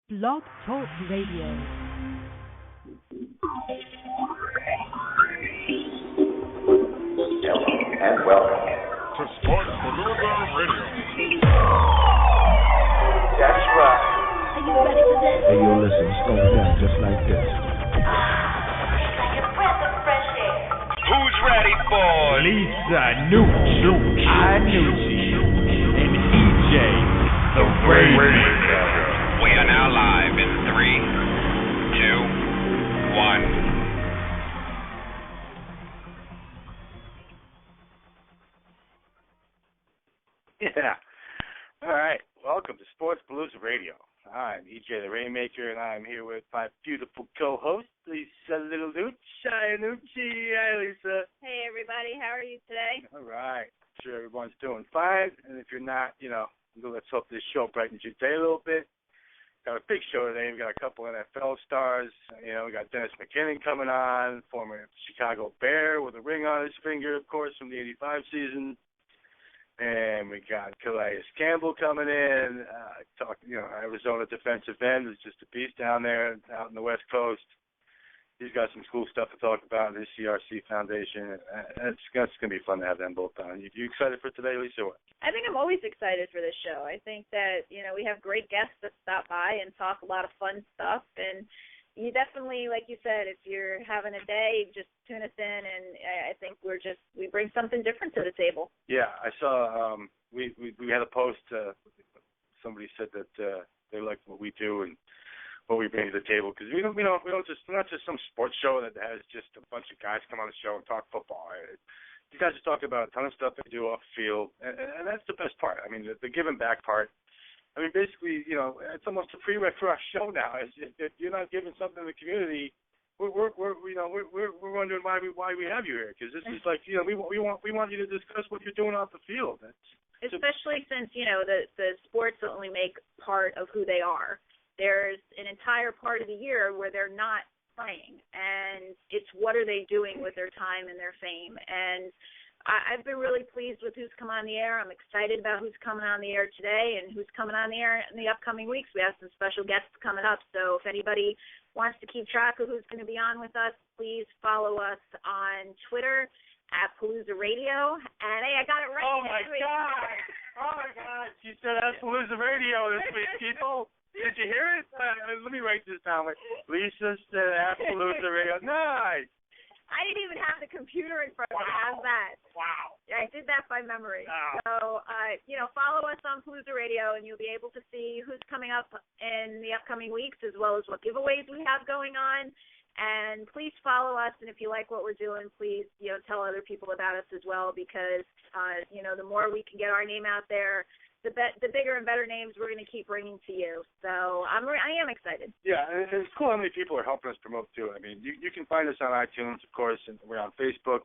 Blog Talk Radio. And welcome to Spokesperson Radio. That's right. Are you ready for this? Hey, yo, listen, it's going down just like this. Like a breath of fresh air. Who's ready for Lisa Nucci, and EJ, the Rainmaker. We are now live in 3, 2, 1. Yeah. All right. Welcome to Palooza Radio. I'm EJ the Rainmaker, and I'm here with my beautiful co-host, Lisa Little Nucci. Hi, Nucci. Hi, Lisa. Hey, everybody. How are you today? All right. Sure everyone's doing fine. And if you're not, let's hope this show brightens your day a little bit. Got a big show today. We got a couple NFL stars. We got Dennis McKinnon coming on, former Chicago Bear with a ring on his finger, of course, from the '85 season. And we got Calais Campbell coming in, Arizona defensive end, who's just a beast down there out in the West Coast. He's got some cool stuff to talk about in his CRC Foundation. It's going to be fun to have them both on. You excited for today, Lisa? What? I think I'm always excited for this show. I think that, we have great guests that stop by and talk a lot of fun stuff. And you definitely, like you said, if you're having a day, just tune us in. And I think we bring something different to the table. Yeah, I saw we had a post. Somebody said that they like what we do and what we bring to the table, because we're not just some sports show that has just a bunch of guys come on the show and talk football. You guys are talking about a ton of stuff they do off the field, and that's the best part. I mean, the giving back part. I mean, basically, it's almost a prereq for our show now. If you're not giving something to the community, we're wondering why we have you here, because this is like, we want you to discuss what you're doing off the field. Especially since the sports only make part of who they are. There's an entire part of the year where they're not playing, and it's what are they doing with their time and their fame. And I've been really pleased with who's come on the air. I'm excited about who's coming on the air today and who's coming on the air in the upcoming weeks. We have some special guests coming up, so if anybody wants to keep track of who's going to be on with us, please follow us on Twitter at Palooza Radio. And, hey, I got it right. Oh, my God. She said at Palooza Radio this week, people. Did you hear it? Let me write this down. Lisa said at Palooza Radio. Nice. I didn't even have the computer in front of me. How's that? Wow. Yeah, I did that by memory. Wow. So, follow us on Palooza Radio, and you'll be able to see who's coming up in the upcoming weeks, as well as what giveaways we have going on. And please follow us, and if you like what we're doing, please, tell other people about us as well, because, the more we can get our name out there, the bigger and better names we're going to keep bringing to you. So I am excited. Yeah, and it's cool how many people are helping us promote, too. I mean, you can find us on iTunes, of course, and we're on Facebook.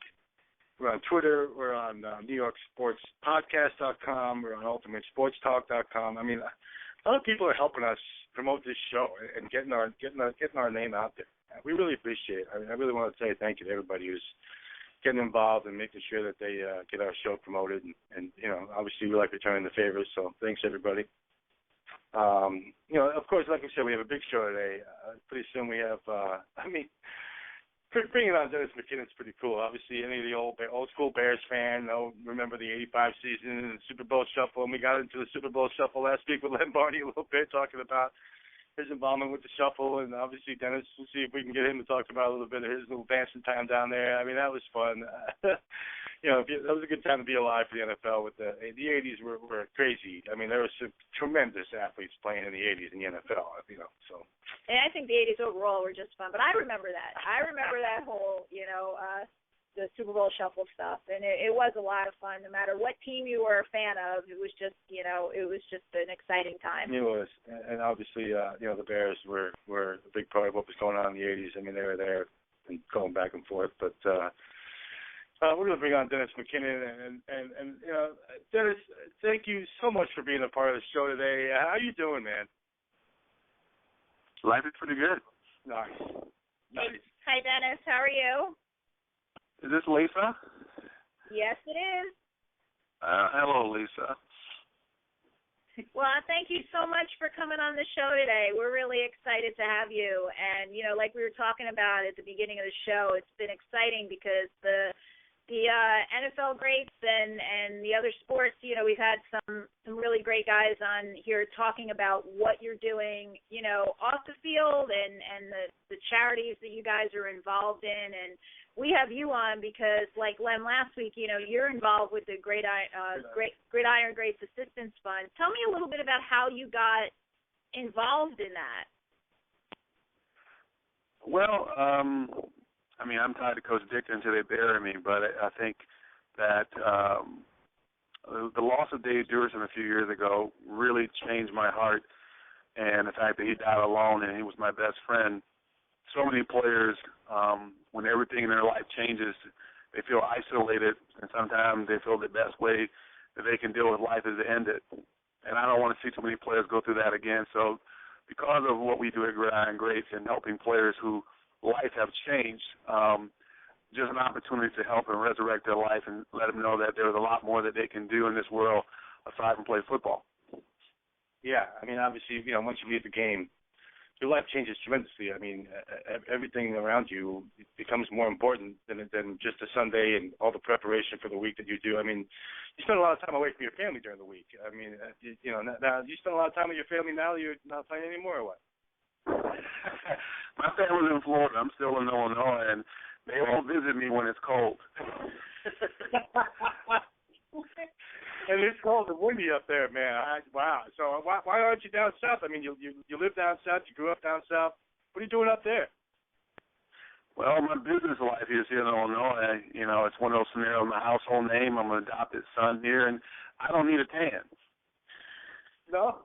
We're on Twitter. We're on NewYorkSportsPodcast.com. We're on UltimateSportsTalk.com. I mean, a lot of people are helping us promote this show and getting our name out there. We really appreciate it. I mean, I really want to say thank you to everybody who's getting involved and making sure that they get our show promoted. And obviously we like returning the favors, so thanks, everybody. Of course, like I said, we have a big show today. Pretty soon we have, bringing on Dennis McKinnon is pretty cool. Obviously, any of the old school Bears fan, remember the '85 season and the Super Bowl Shuffle. And we got into the Super Bowl Shuffle last week with Len Barney a little bit, talking about his involvement with the Shuffle. And obviously, Dennis, we'll see if we can get him to talk about a little bit of his little dancing time down there. I mean, that was fun. That was a good time to be alive for the NFL. With the '80s were crazy. I mean, there were some tremendous athletes playing in the '80s in the NFL. So. And I think the '80s overall were just fun. But I remember that. I remember that whole, the Super Bowl Shuffle stuff, and it was a lot of fun. No matter what team you were a fan of, it was just, it was just an exciting time. It was, and obviously, the Bears were a big part of what was going on in the '80s. I mean, they were there and going back and forth, but. We're going to bring on Dennis McKinnon, and Dennis, thank you so much for being a part of the show today. How you doing, man? Life is pretty good. Nice. Hi, Dennis. How are you? Is this Lisa? Yes, it is. Hello, Lisa. Well, thank you so much for coming on the show today. We're really excited to have you. And, you know, like we were talking about at the beginning of the show, it's been exciting because the NFL greats and the other sports, you know, we've had some really great guys on here talking about what you're doing, you know, off the field and the charities that you guys are involved in. And we have you on because, like Len last week, you know, you're involved with the Gridiron Greats Assistant Fund. Tell me a little bit about how you got involved in that. Well, I mean, I'm tied to Coach Dick until they bury me, but I think that the loss of Dave Durson a few years ago really changed my heart, and the fact that he died alone and he was my best friend. So many players, when everything in their life changes, they feel isolated, and sometimes they feel the best way that they can deal with life is to end it. And I don't want to see too many players go through that again. So because of what we do at Gridiron Greats and helping players who life have changed, just an opportunity to help and resurrect their life and let them know that there's a lot more that they can do in this world aside from play football. Yeah, I mean, obviously, you know, once you leave the game, your life changes tremendously. I mean, everything around you becomes more important than just a Sunday and all the preparation for the week that you do. I mean, you spend a lot of time away from your family during the week. I mean, you know, now you spend a lot of time with your family now that you're not playing anymore, or what? My family's in Florida. I'm still in Illinois, and they won't visit me when it's cold. And it's cold and windy up there, man. Wow. So why aren't you down south? I mean, you live down south. You grew up down south. What are you doing up there? Well, my business life is here in Illinois. You know, it's one of those scenarios. My household name, I'm an adopted son here, and I don't need a tan. No?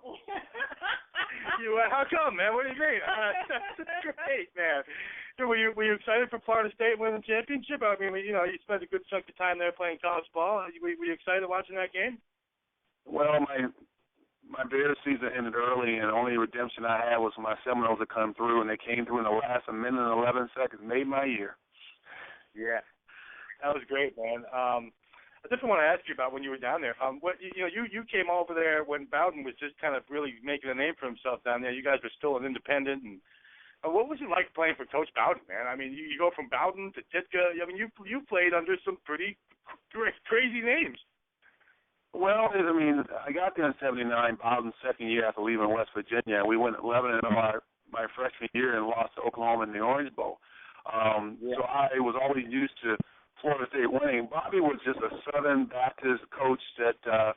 How come, man? What do you mean? That's great, man. Were you excited for Florida State winning the championship? I mean, you know, you spent a good chunk of time there playing college ball. Were you excited watching that game? Well, my Bears season ended early, and the only redemption I had was when my Seminoles had come through, and they came through in the last minute and 11 seconds, made my year. Yeah, that was great, man. I just want to ask you about when you were down there. What you came over there when Bowden was just kind of really making a name for himself down there. You guys were still an independent, and what was it like playing for Coach Bowden, man? I mean, you go from Bowden to Titka. I mean, you played under some pretty crazy names. Well, I mean, I got there in '79, Bowden's second year after leaving West Virginia. We went 11-0 my freshman year and lost to Oklahoma in the Orange Bowl. So I was always used to Florida State winning. Bobby was just a Southern Baptist coach that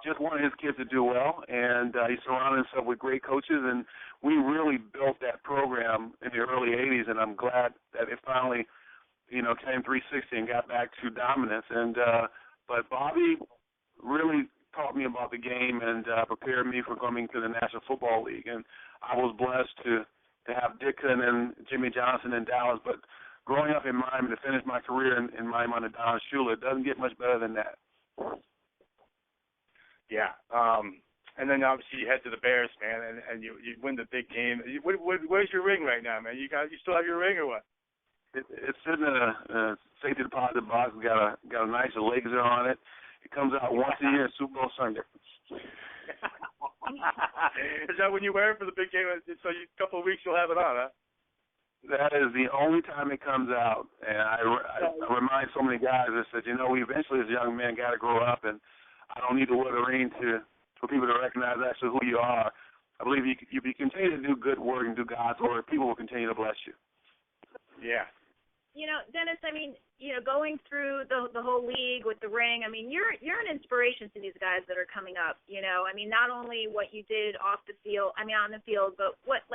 just wanted his kids to do well, and he surrounded himself with great coaches, and we really built that program in the early 80s, and I'm glad that it finally, you know, came 360 and got back to dominance. And but Bobby really taught me about the game and prepared me for coming to the National Football League, and I was blessed to have Dixon and Jimmy Johnson in Dallas, but growing up in Miami to finish my career in Miami under Don Shula, it doesn't get much better than that. Yeah. And then obviously you head to the Bears, man, and you win the big game. Where's your ring right now, man? You still have your ring or what? It's sitting in a safety deposit box. Got a nice laser on it. It comes out once a year, Super Bowl Sunday. Is that when you wear it for the big game? So a couple of weeks you'll have it on, huh? That is the only time it comes out, and I remind so many guys that said, you know, we eventually as young men got to grow up, and I don't need to wear the ring for people to recognize actually who you are. I believe if you continue to do good work and do God's work, people will continue to bless you. Yeah. You know, Dennis, I mean, you know, going through the whole league with the ring, I mean, you're an inspiration to these guys that are coming up, you know. I mean, not only what you did on the field, but what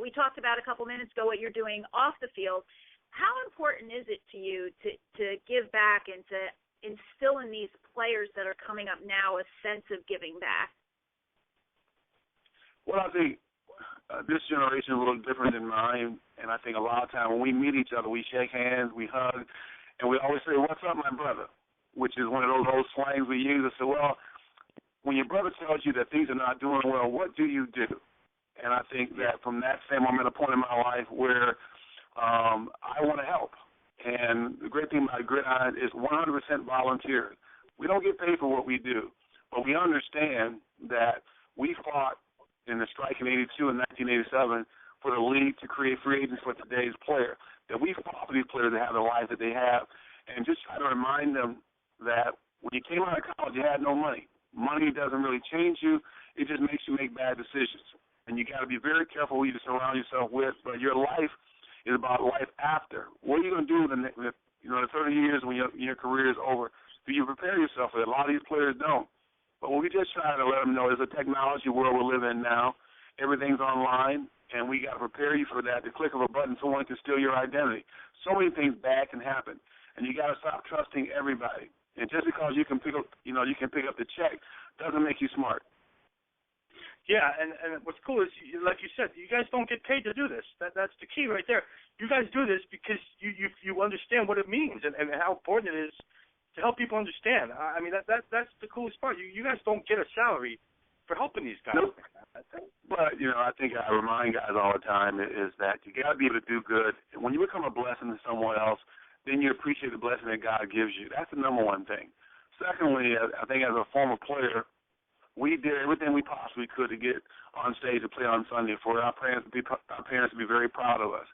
we talked about a couple minutes ago, what you're doing off the field. How important is it to you to give back and to instill in these players that are coming up now a sense of giving back? Well, I think this generation is a little different than mine, and I think a lot of times when we meet each other, we shake hands, we hug, and we always say, "What's up, my brother?" which is one of those old slangs we use. I say, well, when your brother tells you that things are not doing well, what do you do? And I think that from that same, I'm at a point in my life where I want to help. And the great thing about Gridiron is 100% volunteer. We don't get paid for what we do. But we understand that we fought in the strike in 82 and 1987 for the league to create free agents for today's player, that we fought for these players to have the lives that they have, and just try to remind them that when you came out of college, you had no money. Money doesn't really change you. It just makes you make bad decisions. And you got to be very careful who you surround yourself with. But your life is about life after. What are you going to do with the 30 years when your career is over? Do you prepare yourself for it? A lot of these players don't. But what we just try to let them know is the technology world we live in now. Everything's online, and we got to prepare you for that. The click of a button, someone can steal your identity. So many things bad can happen, and you got to stop trusting everybody. And just because you can pick up the check doesn't make you smart. Yeah, and what's cool is, like you said, you guys don't get paid to do this. That's the key right there. You guys do this because you understand what it means and how important it is to help people understand. I mean, that's the coolest part. You guys don't get a salary for helping these guys. Nope. But, I think I remind guys all the time is that you got to be able to do good. When you become a blessing to someone else, then you appreciate the blessing that God gives you. That's the number one thing. Secondly, I think as a former player, we did everything we possibly could to get on stage to play on Sunday for our parents to be very proud of us.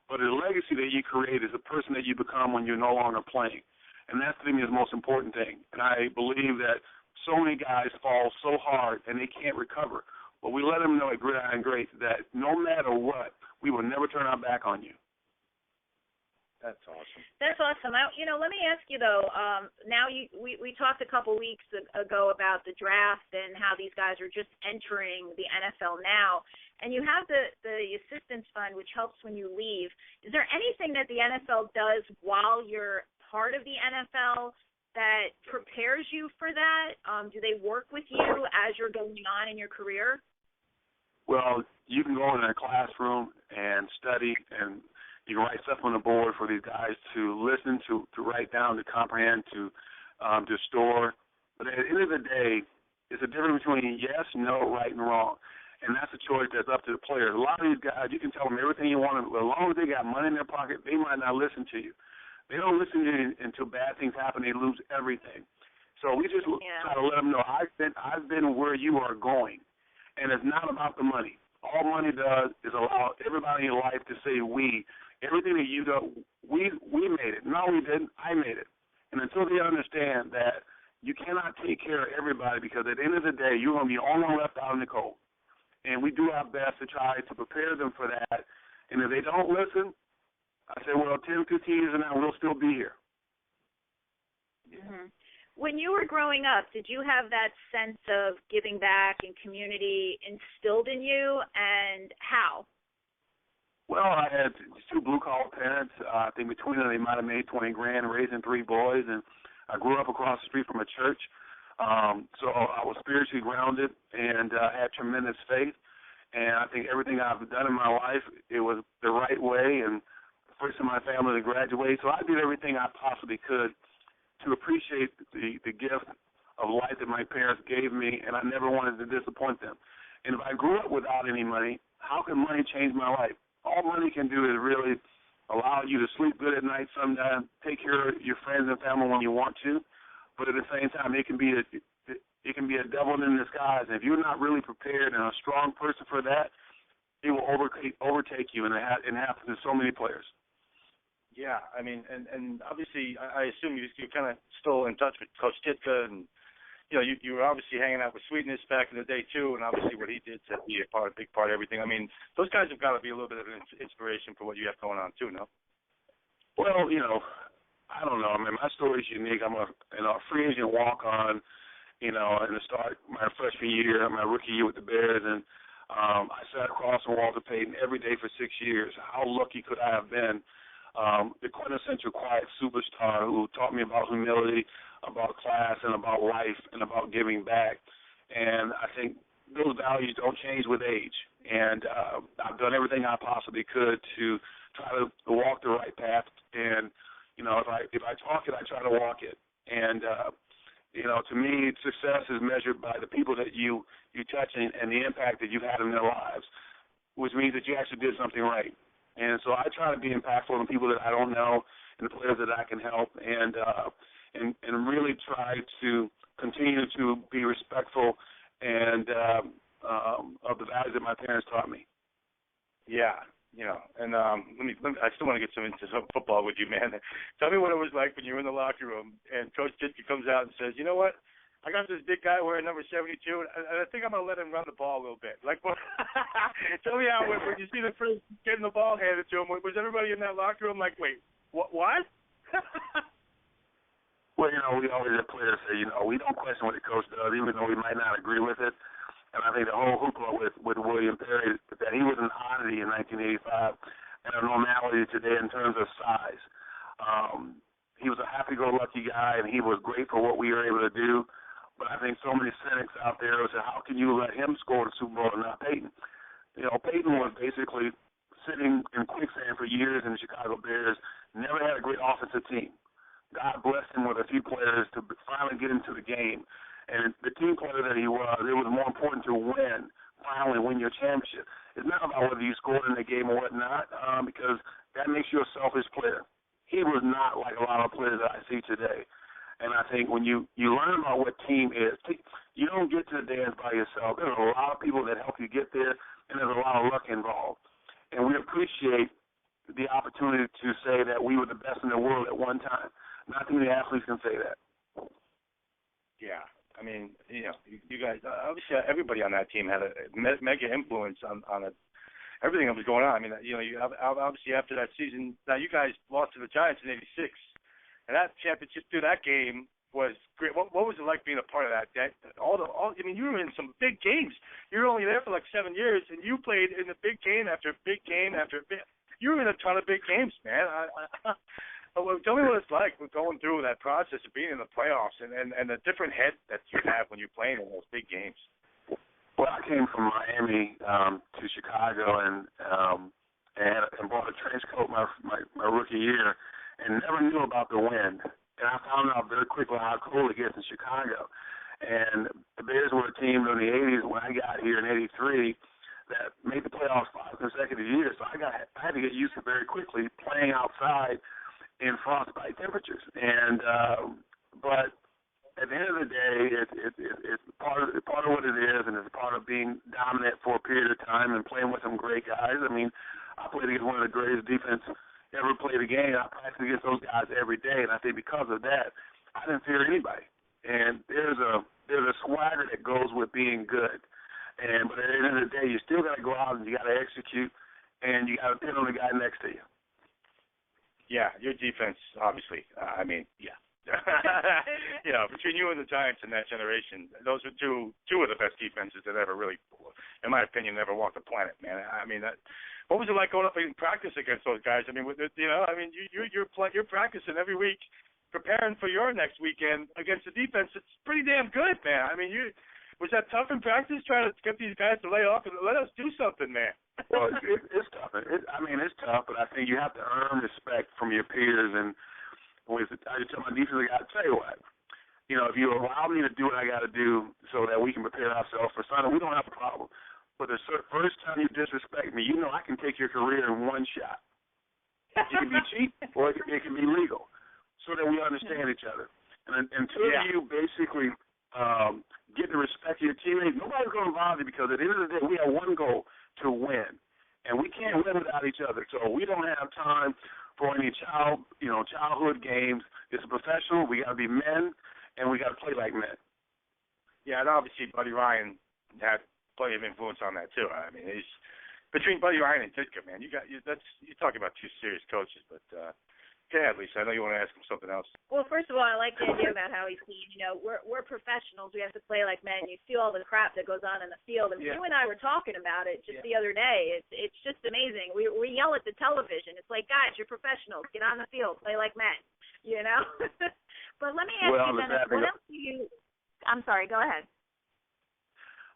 But the legacy that you create is the person that you become when you're no longer playing. And that, to me, is the most important thing. And I believe that so many guys fall so hard and they can't recover. But we let them know at Gridiron Greats that no matter what, we will never turn our back on you. That's awesome. That's awesome. Let me ask you though. Now we talked a couple weeks ago about the draft and how these guys are just entering the NFL now, and you have the Assistance Fund, which helps when you leave. Is there anything that the NFL does while you're part of the NFL that prepares you for that? Do they work with you as you're going on in your career? Well, you can go in a classroom and study, and you can write stuff on the board for these guys to listen, to write down, to comprehend, to store. But at the end of the day, it's a difference between yes, no, right, and wrong. And that's a choice that's up to the players. A lot of these guys, you can tell them everything you want, but as long as they got money in their pocket, they might not listen to you. They don't listen to you until bad things happen. They lose everything. So we just try to let them know, I've been where you are going. And it's not about the money. All money does is allow everybody in your life to say we. Everything that you do, we made it. No, we didn't. I made it. And until they understand that you cannot take care of everybody, because at the end of the day, you're going to be the only one left out in the cold. And we do our best to try to prepare them for that. And if they don't listen, I say, well, 10, 15 years from now, we'll still be here. Mm-hmm. When you were growing up, did you have that sense of giving back and community instilled in you, and how? Well, I had two blue-collar parents. I think between them they might have made $20,000 raising three boys, and I grew up across the street from a church. So I was spiritually grounded and had tremendous faith. And I think everything I've done in my life, it was the right way, and first in my family to graduate. So I did everything I possibly could to appreciate the gift of life that my parents gave me, and I never wanted to disappoint them. And if I grew up without any money, how can money change my life? All money can do is really allow you to sleep good at night sometimes, take care of your friends and family when you want to, but at the same time it can be a devil in disguise. And if you're not really prepared and a strong person for that, it will overtake you, and it happens to so many players. Yeah, I mean, and obviously, I assume you're kind of still in touch with Coach Ditka, and you were obviously hanging out with Sweetness back in the day too, and obviously what he did to be a big part of everything. I mean, those guys have got to be a little bit of an inspiration for what you have going on too, no? Well, I don't know. I mean, my story is unique. I'm a free agent walk-on, in the start my freshman year, my rookie year with the Bears, and I sat across from Walter Payton every day for 6 years. How lucky could I have been? The quintessential quiet superstar who taught me about humility, about class, and about life, and about giving back. And I think those values don't change with age. And I've done everything I possibly could to try to walk the right path. And, if I talk it, I try to walk it. And, to me, success is measured by the people that you touch and the impact that you've had in their lives, which means that you actually did something right. And so I try to be impactful on people that I don't know and the players that I can help, and really try to continue to be respectful and of the values that my parents taught me. Yeah, and I still want to get into some football with you, man. Tell me what it was like when you were in the locker room and Coach Ditka comes out and says, you know what? I got this big guy wearing number 72, and I think I'm going to let him run the ball a little bit. Like, what? Tell me how, when you see the first getting the ball handed to him, was everybody in that locker room like, wait, what? Well, we always have players say, we don't question what the coach does, even though we might not agree with it. And I think the whole hoopla with William Perry, that he was an oddity in 1985 and a normality today in terms of size. He was a happy-go-lucky guy, and he was great for what we were able to do. But I think so many cynics out there say, how can you let him score the Super Bowl and not Peyton? Peyton was basically sitting in quicksand for years in the Chicago Bears, never had a great offensive team. God blessed him with a few players to finally get into the game. And the team player that he was, it was more important to finally win your championship. It's not about whether you scored in the game or whatnot, because that makes you a selfish player. He was not like a lot of players that I see today. And I think when you learn about what team is, you don't get to the dance by yourself. There's a lot of people that help you get there, and there's a lot of luck involved. And we appreciate the opportunity to say that we were the best in the world at one time. Not too many athletes can say that. Yeah. I mean, you guys, obviously everybody on that team had a mega influence on everything that was going on. I mean, you obviously after that season, now you guys lost to the Giants in '86, and that championship through that game was great. What was it like being a part of that? I mean, you were in some big games. You were only there for like 7 years, and you played in the big game after big game after big. You were in a ton of big games, man. Tell me what it's like going through that process of being in the playoffs and the different head that you have when you're playing in those big games. Well, I came from Miami to Chicago and bought a trench coat my rookie year and never knew about the wind. And I found out very quickly how cold it gets in Chicago. And the Bears were a team in the 80s when I got here in '83 that made the playoffs 5 consecutive years. So I had to get used to very quickly playing outside in frostbite temperatures, and but at the end of the day, it's part of what it is, and it's part of being dominant for a period of time and playing with some great guys. I mean, I played against one of the greatest defense ever played a game. I practiced against those guys every day, and I think because of that, I didn't fear anybody. And there's a swagger that goes with being good, but at the end of the day, you still got to go out and you got to execute, and you got to depend on the guy next to you. Yeah, your defense, obviously. Between you and the Giants in that generation, those are two of the best defenses that ever really, in my opinion, ever walked the planet, man. I mean, what was it like going up and practice against those guys? I mean, you're practicing every week, preparing for your next weekend against the defense. It's pretty damn good, man. I mean, was that tough in practice trying to get these guys to lay off and let us do something, man? Well, it's tough. It's tough, but I think you have to earn respect from your peers. And I just tell my defensive guy, tell you what, if you allow me to do what I got to do so that we can prepare ourselves for Sunday, we don't have a problem. But the first time you disrespect me, I can take your career in one shot. It can be cheap or it can be legal, so that we understand each other. And until you basically get the respect of your teammates, nobody's going to bother you, because at the end of the day, we have one goal: to win, and we can't win without each other. So we don't have time for any childhood games. It's a professional. We got to be men, and we got to play like men. Yeah, and obviously Buddy Ryan had plenty of influence on that too. I mean, he's between Buddy Ryan and Ditka, man. You're talking about two serious coaches, but. Yeah, Lisa, I know you want to ask him something else. Well, first of all, I like the idea about how he's seen, we're professionals. We have to play like men. You see all the crap that goes on in the field. And you and I were talking about it just the other day. It's just amazing. We yell at the television. It's like, guys, you're professionals. Get on the field. Play like men, But let me ask you, Dennis, what else do you – I'm sorry, go ahead.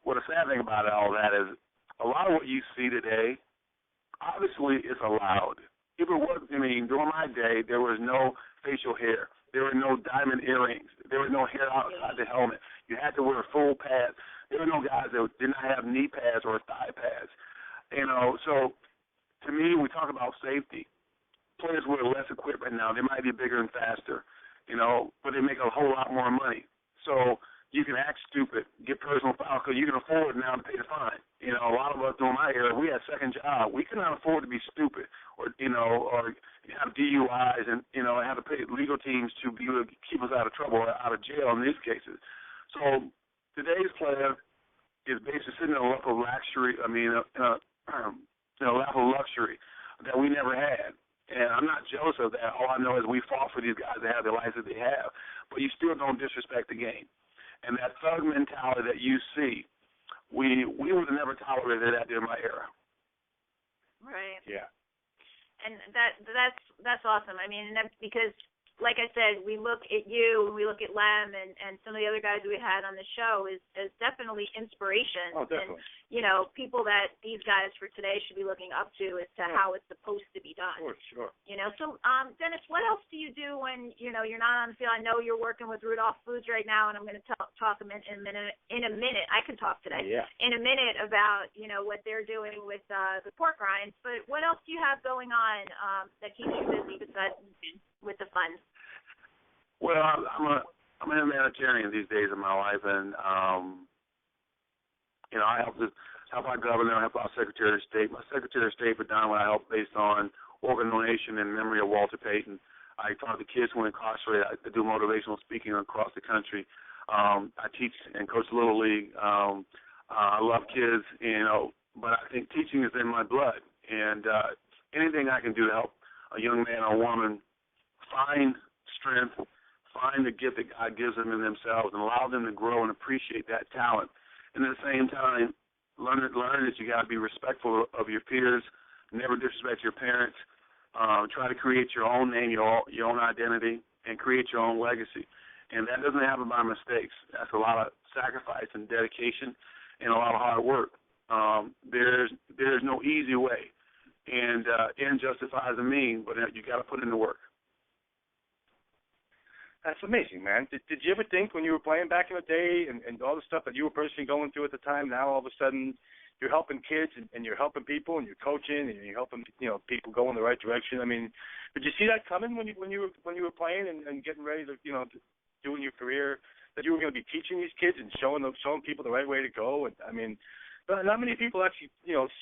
Well, the sad thing about all that is a lot of what you see today, obviously, is allowed. If it was, during my day, there was no facial hair. There were no diamond earrings. There was no hair outside the helmet. You had to wear full pads. There were no guys that did not have knee pads or thigh pads. So to me, we talk about safety. Players wear less equipment now. They might be bigger and faster, but they make a whole lot more money. So you can act stupid, get personal foul, because you can afford now to pay the fine. You know, a lot of us during my era, we had second job. We could not afford to be stupid or have DUIs and, have to pay legal teams to be able to keep us out of trouble or out of jail in these cases. So today's player is basically sitting in a lap of luxury, lap of luxury that we never had. And I'm not jealous of that. All I know is we fought for these guys to have the lives that they have. But you still don't disrespect the game. And that thug mentality that you see, we would have never tolerated that during my era. Right. Yeah. And that's awesome. I mean, that's because, like I said, we look at you, we look at Lem and some of the other guys we had on the show as definitely inspiration. Oh, definitely. And, people that these guys for today should be looking up to as to how it's supposed to be done. Sure. So, Dennis, what else do you do when, you're not on the field? I know you're working with Rudolph Foods right now, and I'm going to talk in a minute. I can talk today. Yeah. In a minute about, what they're doing with the pork rinds. But what else do you have going on that keeps you busy besides with the fund? Well, I'm a humanitarian these days in my life, and I help our governor, I help our Secretary of State. My Secretary of State, predominantly, I help based on organ donation in memory of Walter Payton. I talk to kids who are incarcerated. I do motivational speaking across the country. I teach and coach Little League. I love kids, but I think teaching is in my blood, and anything I can do to help a young man or woman find strength, find the gift that God gives them in themselves, and allow them to grow and appreciate that talent. And at the same time, learn that you got to be respectful of your peers, never disrespect your parents, try to create your own name, your own identity, and create your own legacy. And that doesn't happen by mistakes. That's a lot of sacrifice and dedication and a lot of hard work. There's no easy way, and end justifies the mean, but you got to put in the work. That's amazing, man. Did you ever think when you were playing back in the day and all the stuff that you were personally going through at the time, now all of a sudden you're helping kids and you're helping people and you're coaching and you're helping people go in the right direction? I mean, did you see that coming when you were playing and getting ready to doing your career, that you were going to be teaching these kids and showing people the right way to go? And I mean, not many people actually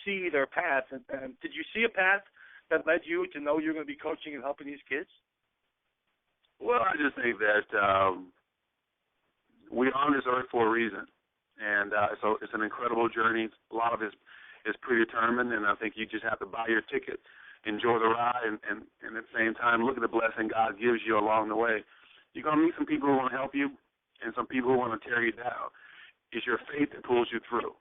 see their path. And did you see a path that led you to know you're going to be coaching and helping these kids? Well, I just think that we're on this earth for a reason, and so it's an incredible journey. A lot of it is predetermined, and I think you just have to buy your ticket, enjoy the ride, and at the same time look at the blessing God gives you along the way. You're going to meet some people who want to help you and some people who want to tear you down. It's your faith that pulls you through.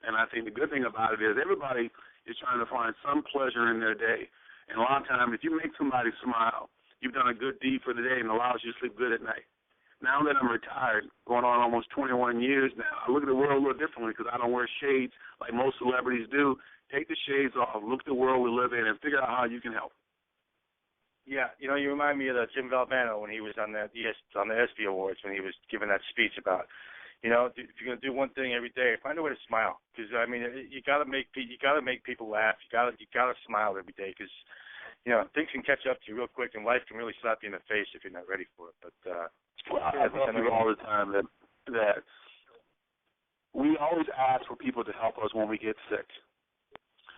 And I think the good thing about it is everybody is trying to find some pleasure in their day. And a lot of times, if you make somebody smile, you've done a good deed for the day and allows you to sleep good at night. Now that I'm retired, going on almost 21 years now, I look at the world a little differently because I don't wear shades like most celebrities do. Take the shades off, look at the world we live in, and figure out how you can help. Yeah, you remind me of Jim Valvano when he was on the ESPY Awards, when he was giving that speech about, if you're going to do one thing every day, find a way to smile. Because I mean, you got to make people laugh. You got to smile every day because things can catch up to you real quick, and life can really slap you in the face if you're not ready for it. But I tell people all the time that we always ask for people to help us when we get sick.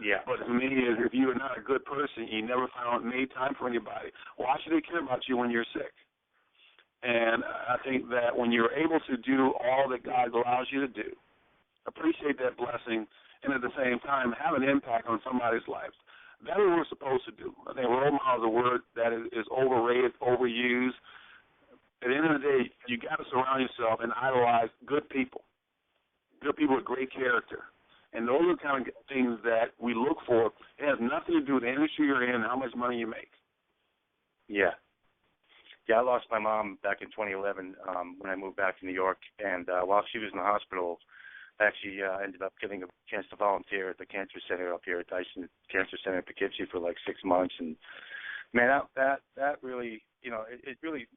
Yeah. But to me, if you are not a good person, you never made time for anybody. Why should they care about you when you're sick? And I think that when you're able to do all that God allows you to do, appreciate that blessing, and at the same time have an impact on somebody's life. That's what we're supposed to do. I think role model is a word that is overrated, overused. At the end of the day, you got to surround yourself and idolize good people with great character. And those are the kind of things that we look for. It has nothing to do with the industry you're in and how much money you make. Yeah. Yeah, I lost my mom back in 2011 when I moved back to New York. And while she was in the hospital, I actually ended up getting a chance to volunteer at the cancer center up here at Dyson Cancer Center in Poughkeepsie for like 6 months. And, man, that really, it really,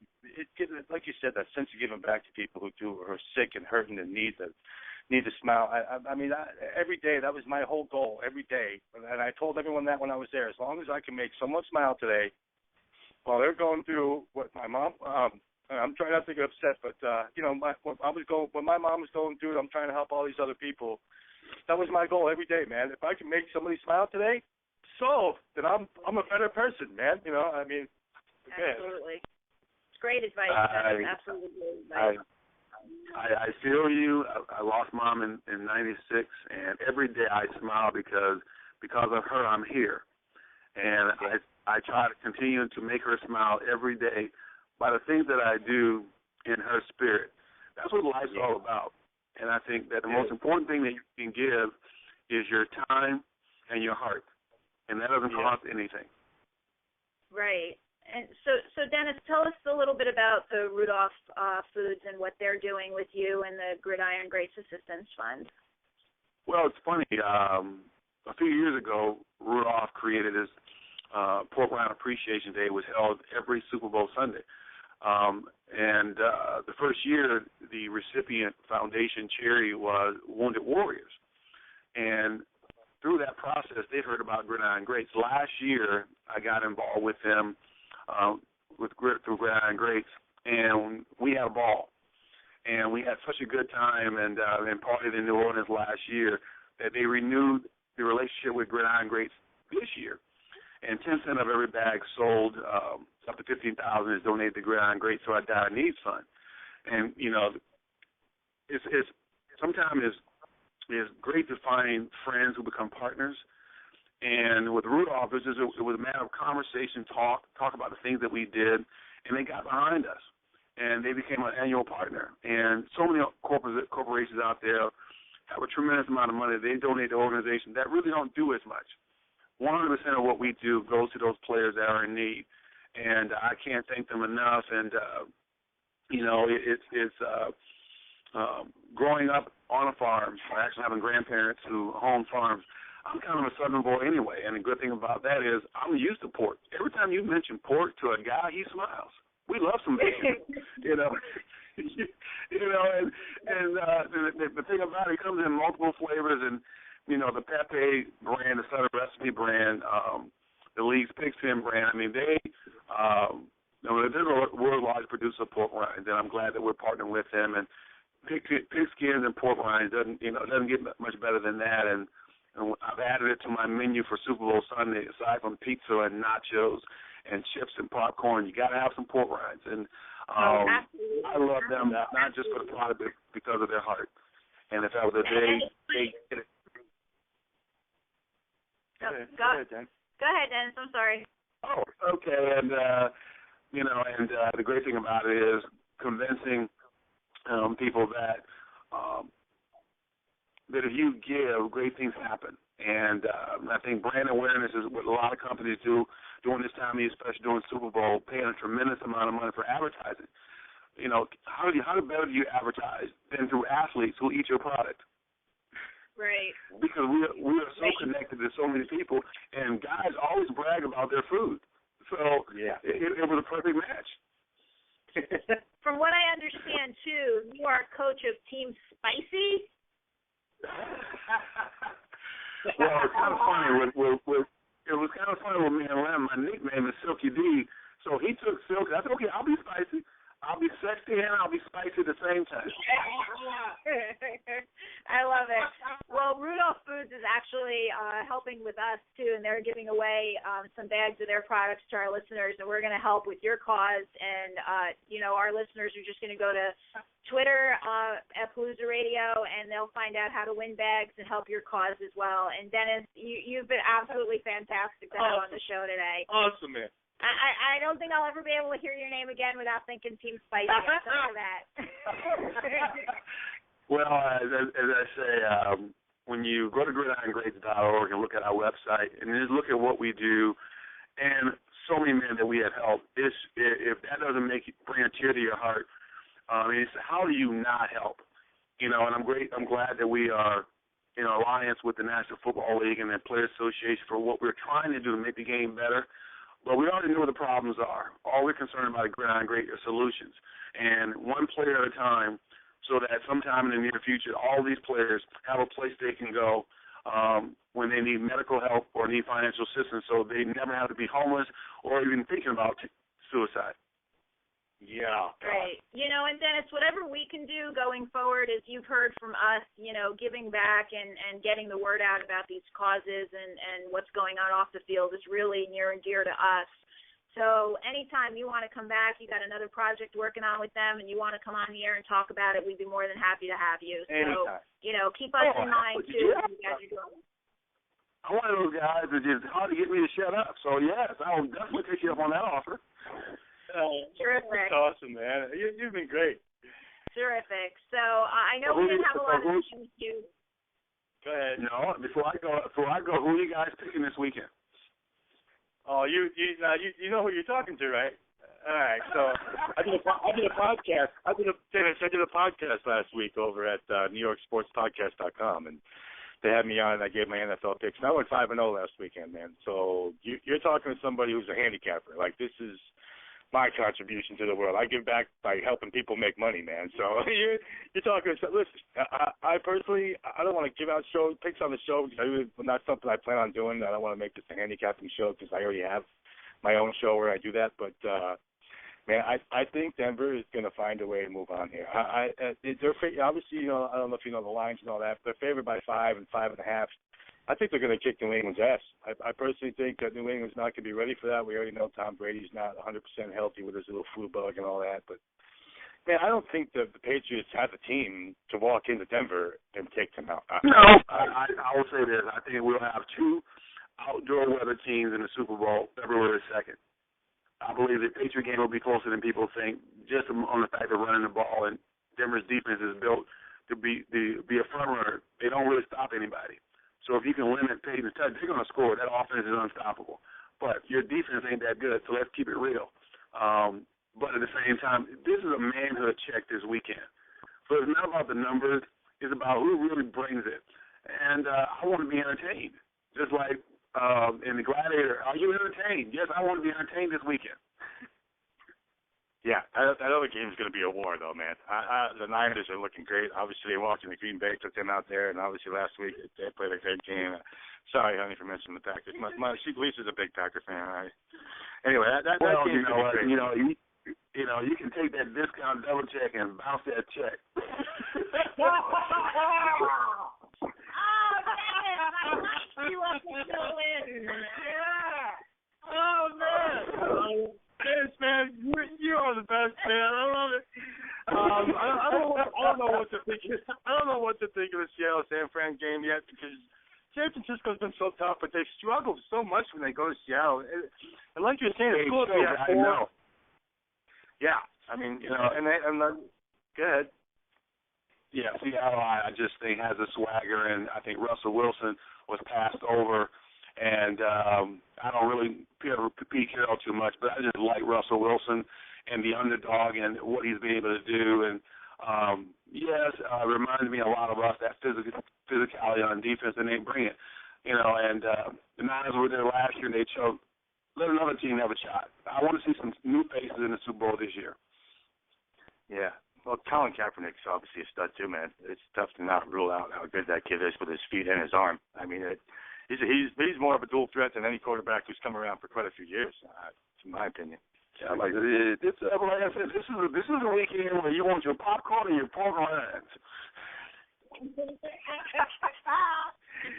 like you said, that sense of giving back to people who are sick and hurting and need to smile. I mean, every day, that was my whole goal, every day. And I told everyone that when I was there, as long as I can make someone smile today while they're going through what my mom I'm trying not to get upset, but when my mom was going through it, I'm trying to help all these other people. That was my goal every day, man. If I can make somebody smile today, then I'm a better person, man. Okay. Absolutely. It's great advice. That's absolutely great advice. I feel you. I lost Mom in '96, and every day I smile because of her I'm here, and I try to continue to make her smile every day by the things that I do in her spirit. That's what life's all about. And I think that the most important thing that you can give is your time and your heart, and that doesn't cost anything. Right. And so Dennis, tell us a little bit about the Rudolph Foods and what they're doing with you and the Gridiron Greats Assistance Fund. Well, it's funny. A few years ago, Rudolph created his Pork Rind Appreciation Day, was held every Super Bowl Sunday. And the first year, the recipient foundation charity was Wounded Warriors. And through that process, they heard about Gridiron Greats. Last year, I got involved with them through Gridiron Greats, and we had a ball. And we had such a good time and partied in New Orleans last year that they renewed the relationship with Gridiron Greats this year. And 10 cents of every bag sold, up to $15,000 is donated to Gridiron Greats to our Dire Needs Fund. And it's sometimes it's great to find friends who become partners. And with Rudolph, it was a matter of conversation, talk about the things that we did, and they got behind us, and they became an annual partner. And so many corporations out there have a tremendous amount of money they donate to organizations that really don't do as much. 100% of what we do goes to those players that are in need, and I can't thank them enough. And it's growing up on a farm, or actually having grandparents who own farms. I'm kind of a Southern boy anyway, and the good thing about that is I'm used to pork. Every time you mention pork to a guy, he smiles. We love some bacon, and the thing about it comes in multiple flavors, and the Pepe brand, the Southern Recipe brand, the League's Pigskin brand. I mean, they're the world's largest producer of pork rinds, and I'm glad that we're partnering with them. And pigskins and pork rinds doesn't get much better than that. And I've added it to my menu for Super Bowl Sunday. Aside from pizza and nachos and chips and popcorn, you got to have some pork rinds. And I love them not just for the product, but because of their heart. And if that was a day, they get it. Go ahead, Dennis. I'm sorry. Oh, okay. And the great thing about it is convincing people that if you give, great things happen. And I think brand awareness is what a lot of companies do during this time, especially during Super Bowl, paying a tremendous amount of money for advertising. How better do you advertise than through athletes who eat your product? Right. Because we are so connected to so many people, and guys always brag about their food. So it was a perfect match. From what I understand, too, you are a coach of Team Spicy. Well, it's kind of funny. It was kind of funny with me and Lem. My nickname is Silky D. So he took Silky. I said, okay, I'll be spicy. I'll be sexy and I'll be spicy at the same time. I love it. Well, Rudolph Foods is actually helping with us, too, and they're giving away some bags of their products to our listeners, and we're going to help with your cause. And, our listeners are just going to go to Twitter at Palooza Radio, and they'll find out how to win bags and help your cause as well. And, Dennis, you've been absolutely fantastic to have on the show today. Awesome, man. I don't think I'll ever be able to hear your name again without thinking Team Spicy. After that. Well, as I say, when you go to gridirongreats.org and look at our website and just look at what we do, and so many men that we have helped, if that doesn't bring a tear to your heart, it's how do you not help? And I'm glad that we are in alliance with the National Football League and the Players Association for what we're trying to do to make the game better. But we already know what the problems are. All we're concerned about at Gridiron Great are solutions, and one player at a time, so that sometime in the near future, all these players have a place they can go when they need medical help or need financial assistance, so they never have to be homeless or even thinking about suicide. Yeah. Great. And Dennis, whatever we can do going forward, as you've heard from us, giving back and getting the word out about these causes and what's going on off the field is really near and dear to us. So anytime you want to come back, you got another project working on with them, and you want to come on the air and talk about it, we'd be more than happy to have you. Anytime. So, keep us in mind, too, when you guys are doing. I'm one of those guys that just hard to get me to shut up. So, yes, I will definitely take you up on that offer. Terrific. That's awesome, man. You've been great. Terrific. So I know we didn't have a lot of issues with you. Go ahead. No, before I go, who are you guys picking this weekend? Oh, you know who you're talking to, right? All right. So I did a podcast. I did a podcast last week over at NewYorkSportsPodcast.com, and they had me on, and I gave my NFL picks. And I went 5-0 last weekend, man. So you're talking to somebody who's a handicapper. Like, this is my contribution to the world. I give back by helping people make money, man. So you're talking. Listen, I personally, I don't want to give out picks on the show because it's not something I plan on doing. I don't want to make this a handicapping show because I already have my own show where I do that. But man, I think Denver is going to find a way to move on here. They're obviously, I don't know if you know the lines and all that. They're favored by 5 and 5.5. I think they're going to kick New England's ass. I personally think that New England's not going to be ready for that. We already know Tom Brady's not 100% healthy with his little flu bug and all that. But, man, I don't think the Patriots have a team to walk into Denver and take them out. No, I will say this. I think we'll have 2 outdoor weather teams in the Super Bowl February 2nd. I believe the Patriot game will be closer than people think, just on the fact of running the ball. And Denver's defense is built to be a front runner. They don't really stop anybody. So if you can limit Peyton's touch, they're going to score. That offense is unstoppable. But your defense ain't that good, so let's keep it real. But at the same time, this is a manhood check this weekend. So it's not about the numbers. It's about who really brings it. And I want to be entertained. Just like in the Gladiator, are you entertained? Yes, I want to be entertained this weekend. Yeah, that other game is going to be a war, though, man. The Niners are looking great. Obviously, they walked in the Green Bay, took them out there, and obviously last week they played a great game. Sorry, honey, for mentioning the Packers. Lisa's a big Packer fan. Right? Anyway, that game's going to be great. You can take that discount double check and bounce that check. Oh, man. Yes, man, you are the best, man. I love it. I don't know what to think. I don't know what to think of the Seattle San Fran game yet because San Francisco's been so tough, but they've struggled so much when they go to Seattle. And like you're saying, it's cool to have 4. Yeah, I mean, go ahead. Yeah, Seattle, I just think has a swagger, and I think Russell Wilson was passed over. And I don't really feel Pete Carroll too much, but I just like Russell Wilson and the underdog and what he's been able to do. And, yes, it reminds me a lot of us, that physicality on defense, and they bring it. And the Niners were there last year, and they chose, let another team have a shot. I want to see some new faces in the Super Bowl this year. Yeah. Well, Colin Kaepernick's obviously a stud, too, man. It's tough to not rule out how good that kid is with his feet and his arm. I mean, He's more of a dual threat than any quarterback who's come around for quite a few years, in my opinion. Yeah, like I said, this is a weekend where you want your popcorn and your pork rinds.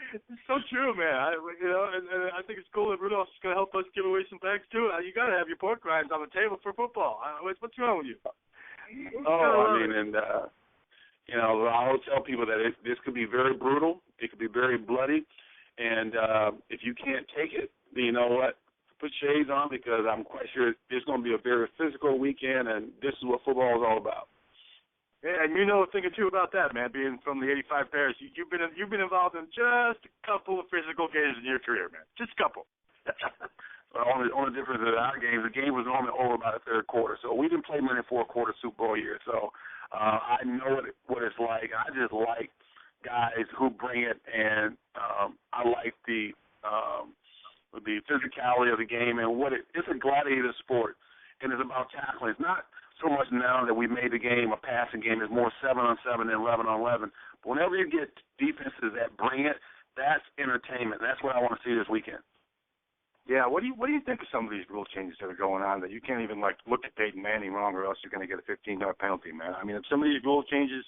It's so true, man. And I think it's cool that Rudolph's going to help us give away some bags too. You got to have your pork rinds on the table for football. What's wrong with you? I mean, and I always tell people that this could be very brutal. It could be very bloody. And if you can't take it, then you know what? Put shades on because I'm quite sure it's going to be a very physical weekend, and this is what football is all about. Yeah, and you know a thing or two about that, man. Being from the '85 Bears, you've been involved in just a couple of physical games in your career, man. Just a couple. Well, only difference in our games, the game was normally over by the third quarter, so we didn't play many fourth-quarter Super Bowl years. So I know what it's like. I just like guys who bring it, and I like the physicality of the game and it's a gladiator sport, and it's about tackling. It's not so much now that we made the game a passing game. It's more 7-on-7 than 11-on-11. But whenever you get defenses that bring it, that's entertainment. That's what I want to see this weekend. Yeah, what do you think of some of these rule changes that are going on that you can't even like look at Peyton Manning wrong or else you're going to get a 15-yard penalty, man? I mean, if some of these rule changes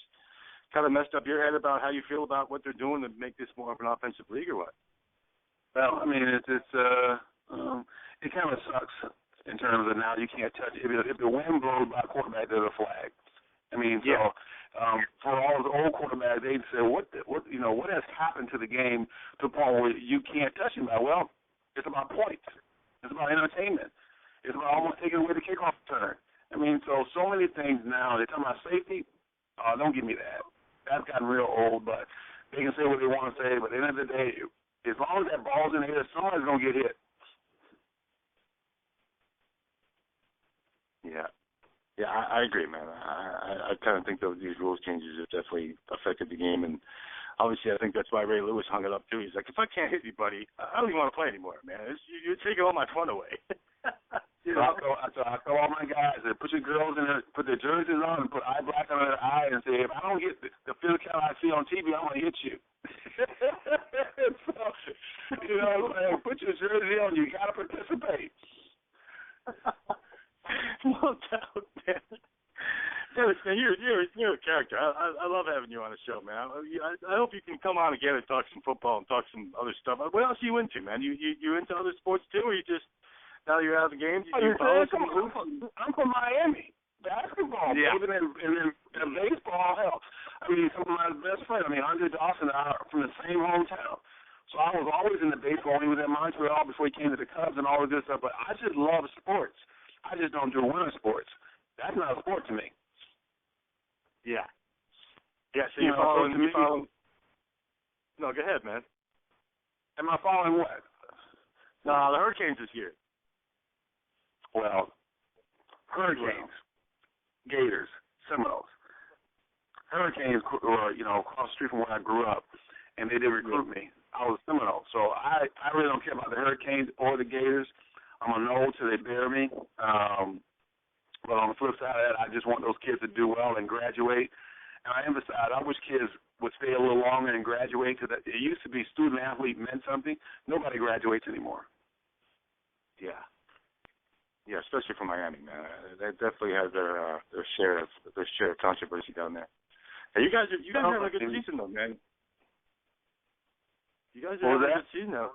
kind of messed up your head about how you feel about what they're doing to make this more of an offensive league or what? Well, I mean, it kind of sucks in terms of now you can't touch it. If the wind blows by a quarterback, there's a flag. I mean, so for all the old quarterbacks, they'd say, what has happened to the game to the point where you can't touch him? Well, it's about points. It's about entertainment. It's about almost taking away the kickoff return. I mean, so many things now. They're talking about safety. Don't give me that. That's gotten real old, but they can say what they want to say. But at the end of the day, as long as that ball's in the air, someone's going to get hit. Yeah, I agree, man. I kind of think these rules changes have definitely affected the game, and obviously I think that's why Ray Lewis hung it up too. He's like, if I can't hit you, buddy, I don't even want to play anymore, man. You're taking all my fun away. So I tell all my guys that put your girls in there, put their jerseys on, and put eye black under their eye, and say, if I don't get the field count I see on TV, I'm gonna hit you. So, put your jersey on. You gotta participate. No doubt, man. Dennis, man, you're a character. I love having you on the show, man. I hope you can come on again and talk some football and talk some other stuff. What else are you into, man? You into other sports too, or you just now you're out of the games? You follow some hoops? I'm from Miami. Basketball, baby, and baseball. Hell, I mean, some of my best friends. I mean, Andre Dawson and I are from the same hometown. So I was always into baseball. He was at Montreal before he came to the Cubs and all of this stuff. But I just love sports. I just don't do winter sports. That's not a sport to me. Yeah. Yeah, so you're following. No, go ahead, man. Am I following what? No, the Hurricanes this year. Well, Hurricanes, Gators, Seminoles. Hurricanes were, across the street from where I grew up, and they did recruit me. I was Seminole. So I really don't care about the Hurricanes or the Gators. I'm a no till they bear me. But on the flip side of that, I just want those kids to do well and graduate. And I emphasize, I wish kids would stay a little longer and graduate. Because it used to be student athlete meant something. Nobody graduates anymore. Yeah. Yeah, especially from Miami, man. They definitely have their share of controversy down there. Hey, you guys are having a good season though, man. You guys are having a good season now.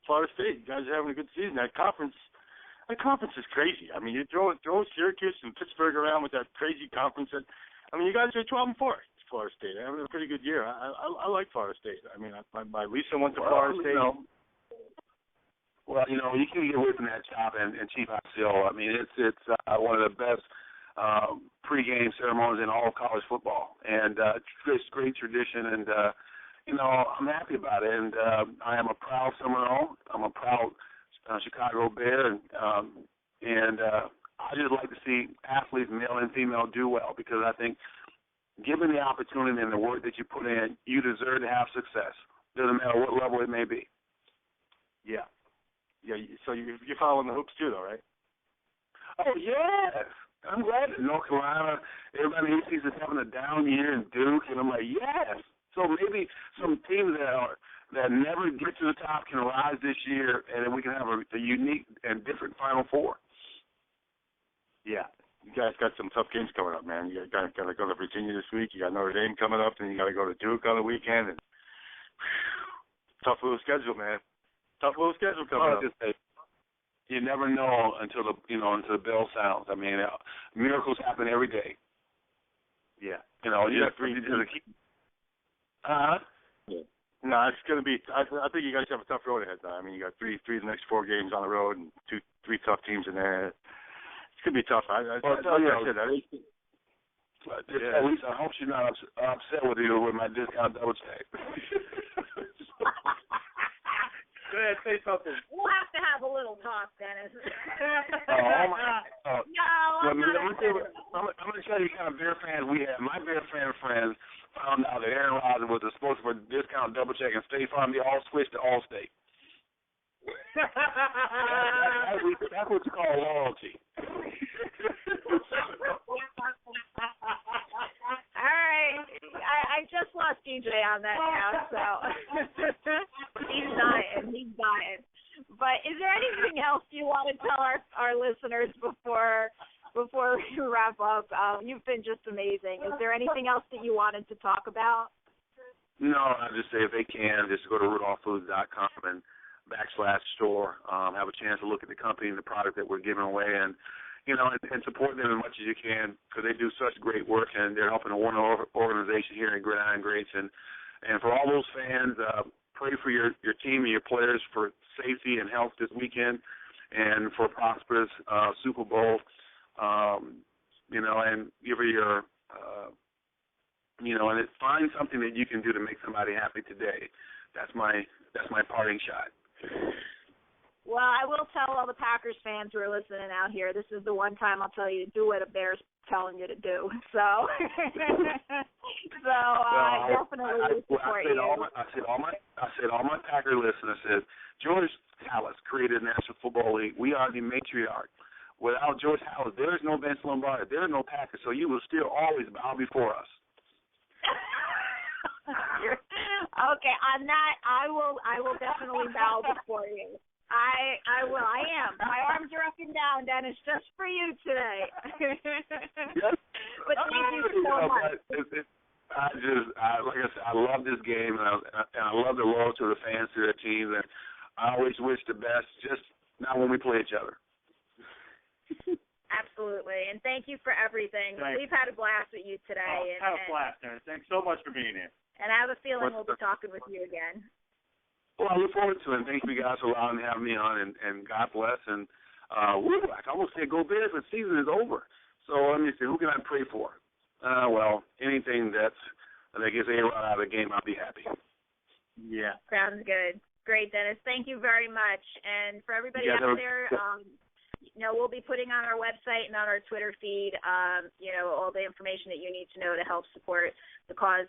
Florida State, you guys are having a good season. That conference is crazy. I mean, you throw Syracuse and Pittsburgh around with that crazy conference. I mean, you guys are 12-4. Florida State. They're having a pretty good year. I like Florida State. I mean, my Lisa went to Florida State. Well, you can't get away from that chop and Chief ICO. I mean, it's one of the best pregame ceremonies in all of college football, and it's great tradition. And I'm happy about it. And I am a proud Seminole. I'm a proud Chicago Bear, and I just like to see athletes, male and female, do well because I think, given the opportunity and the work that you put in, you deserve to have success. Doesn't matter what level it may be. Yeah. Yeah, so you're following the hoops too, though, right? Oh, yes. I'm glad that North Carolina, everybody in the ACC is having a down year in Duke, and I'm like, yes. So maybe some teams that never get to the top can rise this year, and then we can have a unique and different Final Four. Yeah. You guys got some tough games coming up, man. You got to go to Virginia this week. You got Notre Dame coming up, and you got to go to Duke on the weekend. And tough little schedule, man. Tough little schedule coming up. You never know until the bell sounds. I mean, miracles happen every day. Yeah. You have three. Yeah. No, it's going to be. I think you guys have a tough road ahead. Though. I mean, you got three of the next 4 games on the road, and three tough teams in there. It's going to be tough. At least I hope she's not upset with you with my discount double check. Go ahead, say something. We'll have to have a little talk, Dennis. I'm going to tell you what kind of Bear fans we have. My Bear fan friends found out that Aaron Rodgers was the spokesperson for discount double check and State Farm. They all switched to Allstate. That's what you call loyalty. All right. I just lost DJ on that now, so he's dying. But is there anything else you want to tell our listeners before we wrap up? You've been just amazing. Is there anything else that you wanted to talk about? No, I just say if they can, just go to rudolphfoods.com and /store. Have a chance to look at the company and the product that we're giving away, and and support them as much as you can, because they do such great work, and they're helping a wonderful organization here in Gridiron Greats. And for all those fans, pray for your team and your players for safety and health this weekend, and for a prosperous Super Bowl. And give her your, and find something that you can do to make somebody happy today. That's my parting shot. Well, I will tell all the Packers fans who are listening out here, this is the one time I'll tell you to do what a Bear's telling you to do. So, I definitely support you. I said all my Packer listeners said, George Halas created the National Football League. We are the matriarch. Without George Halas, there is no Vince Lombardi. There is no Packers. So you will still always bow before us. Okay, on that, I will definitely bow before you. I will. I am. My arms are up and down, Dennis, just for you today. Yes. But thank you so much. Like I said, I love this game, and I love the loyalty of the fans to their teams, and I always wish the best, just not when we play each other. Absolutely, and thank you for everything. We've had a blast with you today. Had a blast, Dennis. Thanks so much for being here. And I have a feeling we'll be talking with you again. Well, I look forward to it. Thank you guys for allowing me to have me on, and God bless. And I almost said go Bears, but the season is over. So let me see, who can I pray for? Well, anything that gets A-Rod out of the game, I'll be happy. Yeah. Sounds good. Great, Dennis. Thank you very much. And for everybody out there, we'll be putting on our website and on our Twitter feed, all the information that you need to know to help support the cause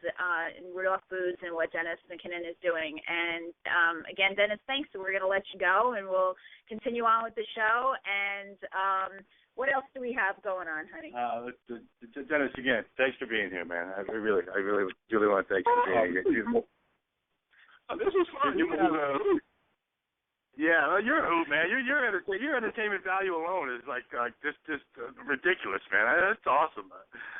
in Rudolph Foods and what Dennis McKinnon is doing. And, again, Dennis, thanks. So we're going to let you go, and we'll continue on with the show. And what else do we have going on, honey? Dennis, again, thanks for being here, man. I really want to thank you for being here. This was fun. Yeah, well, you're a hoot, man. Your entertainment value alone is like just ridiculous, man. That's awesome.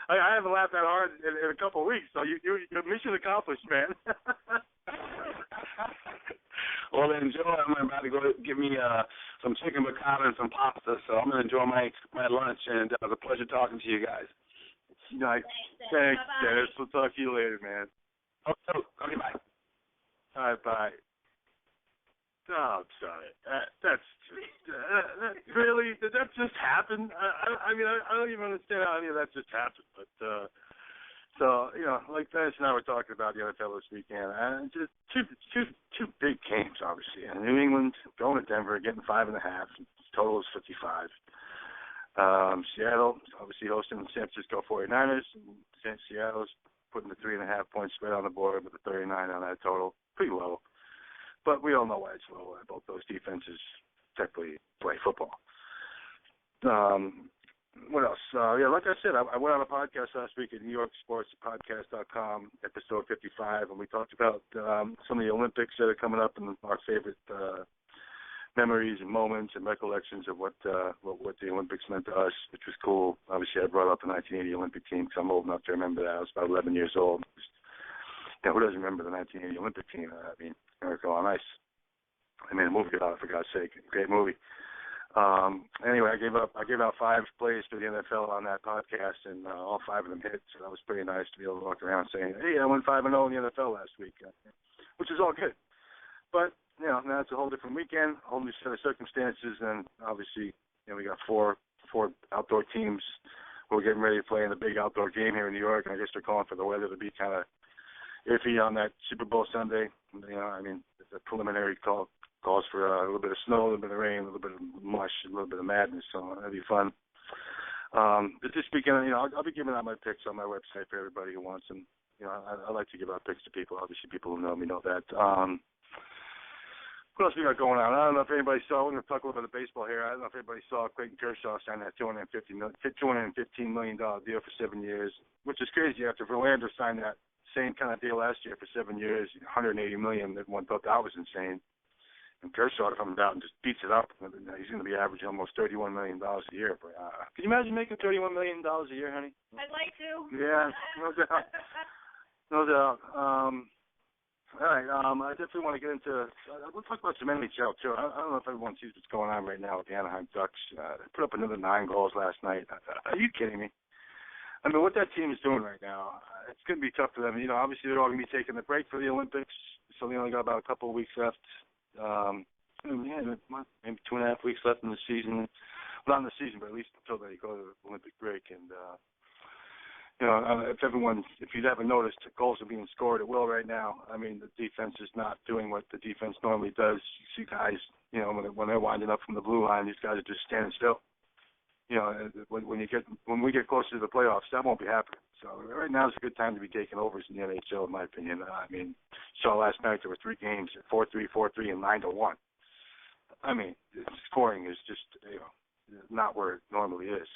I haven't laughed that hard in a couple of weeks, so you're mission accomplished, man. Well, enjoy. I'm about to go give me some chicken piccata and some pasta, so I'm going to enjoy my lunch, and it was a pleasure talking to you guys. Nice. Thanks, Dennis. We'll talk to you later, man. Okay, bye. All right, bye. Oh, I'm sorry. That's just really, did that just happen? I mean, I don't even understand how any of that just happened. But so like Dennis and I were talking about the NFL this weekend, and just two big games, obviously. New England going to Denver, getting 5.5. Total is 55. Seattle obviously hosting San Francisco 49ers. Seattle's putting the 3.5-point spread on the board with the 39 on that total, pretty low. But we all know why it's low. Both those defenses technically play football. What else? Like I said, I went on a podcast last week at NewYorkSportsPodcast.com, episode 55, and we talked about some of the Olympics that are coming up and our favorite memories and moments and recollections of what the Olympics meant to us, which was cool. Obviously, I brought up the 1980 Olympic team because I'm old enough to remember that. I was about 11 years old. Who doesn't remember the 1980 Olympic team? I mean, Miracle on Ice. I made a movie about it, for God's sake. Great movie. Anyway, I gave out 5 plays for the NFL on that podcast, and all 5 of them hit. So that was pretty nice to be able to walk around saying, "Hey, I went 5-0 in the NFL last week," which is all good. But now it's a whole different weekend, a whole new set of circumstances, and obviously, we got four outdoor teams who are getting ready to play in the big outdoor game here in New York. And I guess they're calling for the weather to be kind of iffy on that Super Bowl Sunday. I mean, the preliminary calls for a little bit of snow, a little bit of rain, a little bit of mush, a little bit of madness, so that'll be fun. But this weekend, I'll be giving out my picks on my website for everybody who wants them. I like to give out picks to people. Obviously, people who know me know that. What else we got going on? I don't know if anybody saw. We're going to talk a little bit of baseball here. I don't know if everybody saw Clayton Kershaw sign that $215 million deal for 7 years, which is crazy after Verlander signed that same kind of deal last year for 7 years, $180 million. Everyone thought that was insane. And Kershaw comes out and just beats it up. He's going to be averaging almost $31 million a year. But, can you imagine making $31 million a year, honey? I'd like to. Yeah, no doubt. No doubt. All right, I definitely want to get into. We'll talk about some NHL too. I don't know if everyone sees what's going on right now with the Anaheim Ducks. They put up another 9 goals last night. Are you kidding me? I mean, what that team is doing right now, it's going to be tough for them. You know, obviously they're all going to be taking a break for the Olympics, so they only got about a couple of weeks left. Maybe 2.5 weeks left in the season. Well, not in the season, but at least until they go to the Olympic break. And you know, if you've ever noticed, goals are being scored at will right now. I mean, the defense is not doing what the defense normally does. You see guys, you know, when they're winding up from the blue line, these guys are just standing still. You know, when we get closer to the playoffs, that won't be happening. So right now is a good time to be taking overs in the NHL, in my opinion. I mean, saw last night there were 3 games at 4-3, 4-3, and 9-1. I mean, scoring is just, you know, not where it normally is.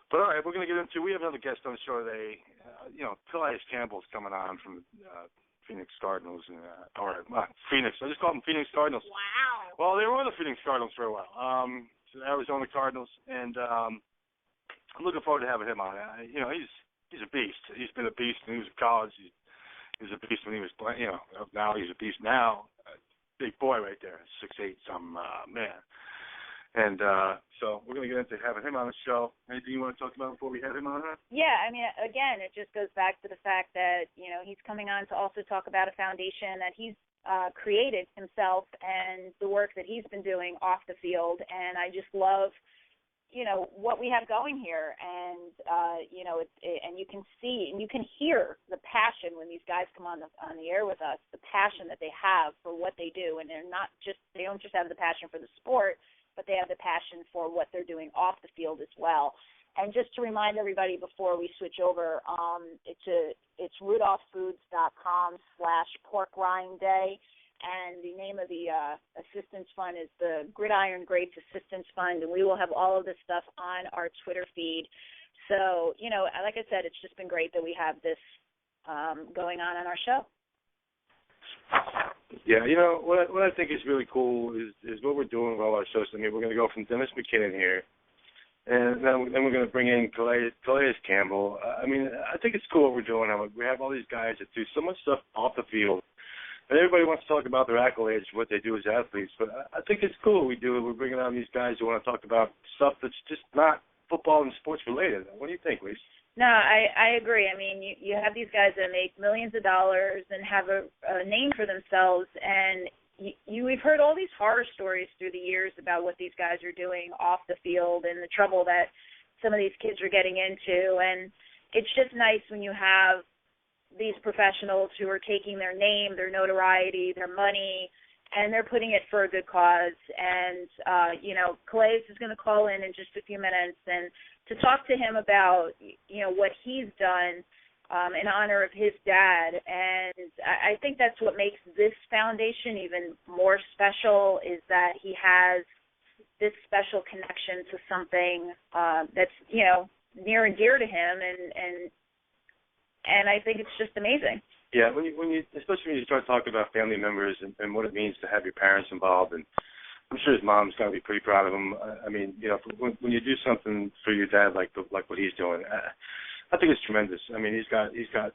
But all right, we have another guest on the show today. You know, Calais Campbell's coming on from Phoenix Cardinals. Phoenix. I just called them Phoenix Cardinals. Wow. Well, they were the Phoenix Cardinals for a while. So the Arizona Cardinals, and I'm looking forward to having him on. You know, he's a beast. He's been a beast when he was in college. He was a beast when he was playing. You know, now he's a beast now. Big boy right there, 6'8", some man. And so we're going to get into having him on the show. Anything you want to talk about before we have him on? Yeah, I mean, again, it just goes back to the fact that, you know, he's coming on to also talk about a foundation that he's created himself and the work that he's been doing off the field. And I just love, you know, what we have going here. And, you know, and you can see and you can hear the passion when these guys come on the air with us, the passion that they have for what they do. And they don't just have the passion for the sport, but they have the passion for what they're doing off the field as well. And just to remind everybody before we switch over, it's rudolphfoods.com/porkrindday, and the name of the assistance fund is the Gridiron Greats Assistant Fund, and we will have all of this stuff on our Twitter feed. So, you know, like I said, it's just been great that we have this going on our show. Yeah, you know, what I think is really cool is what we're doing with all our shows. I mean, we're going to go from Dennis McKinnon here, and then we're going to bring in Calais Campbell. I mean, I think it's cool what we're doing. We have all these guys that do so much stuff off the field, and everybody wants to talk about their accolades, what they do as athletes, but I think it's cool what we do. We're bringing on these guys who want to talk about stuff that's just not football and sports related. What do you think, Lise? No, I agree. I mean, you have these guys that make millions of dollars and have a name for themselves, and we've heard all these horror stories through the years about what these guys are doing off the field and the trouble that some of these kids are getting into. And it's just nice when you have these professionals who are taking their name, their notoriety, their money, and they're putting it for a good cause. And, you know, Calais is going to call in just a few minutes and to talk to him about, you know, what he's done in honor of his dad. And I think that's what makes this foundation even more special, is that he has this special connection to something that's, you know, near and dear to him. And I think it's just amazing. Yeah, when you especially when you start talking about family members and what it means to have your parents involved, and I'm sure his mom's got to be pretty proud of him. I mean, you know, when you do something for your dad like what he's doing, I think it's tremendous. I mean, he's got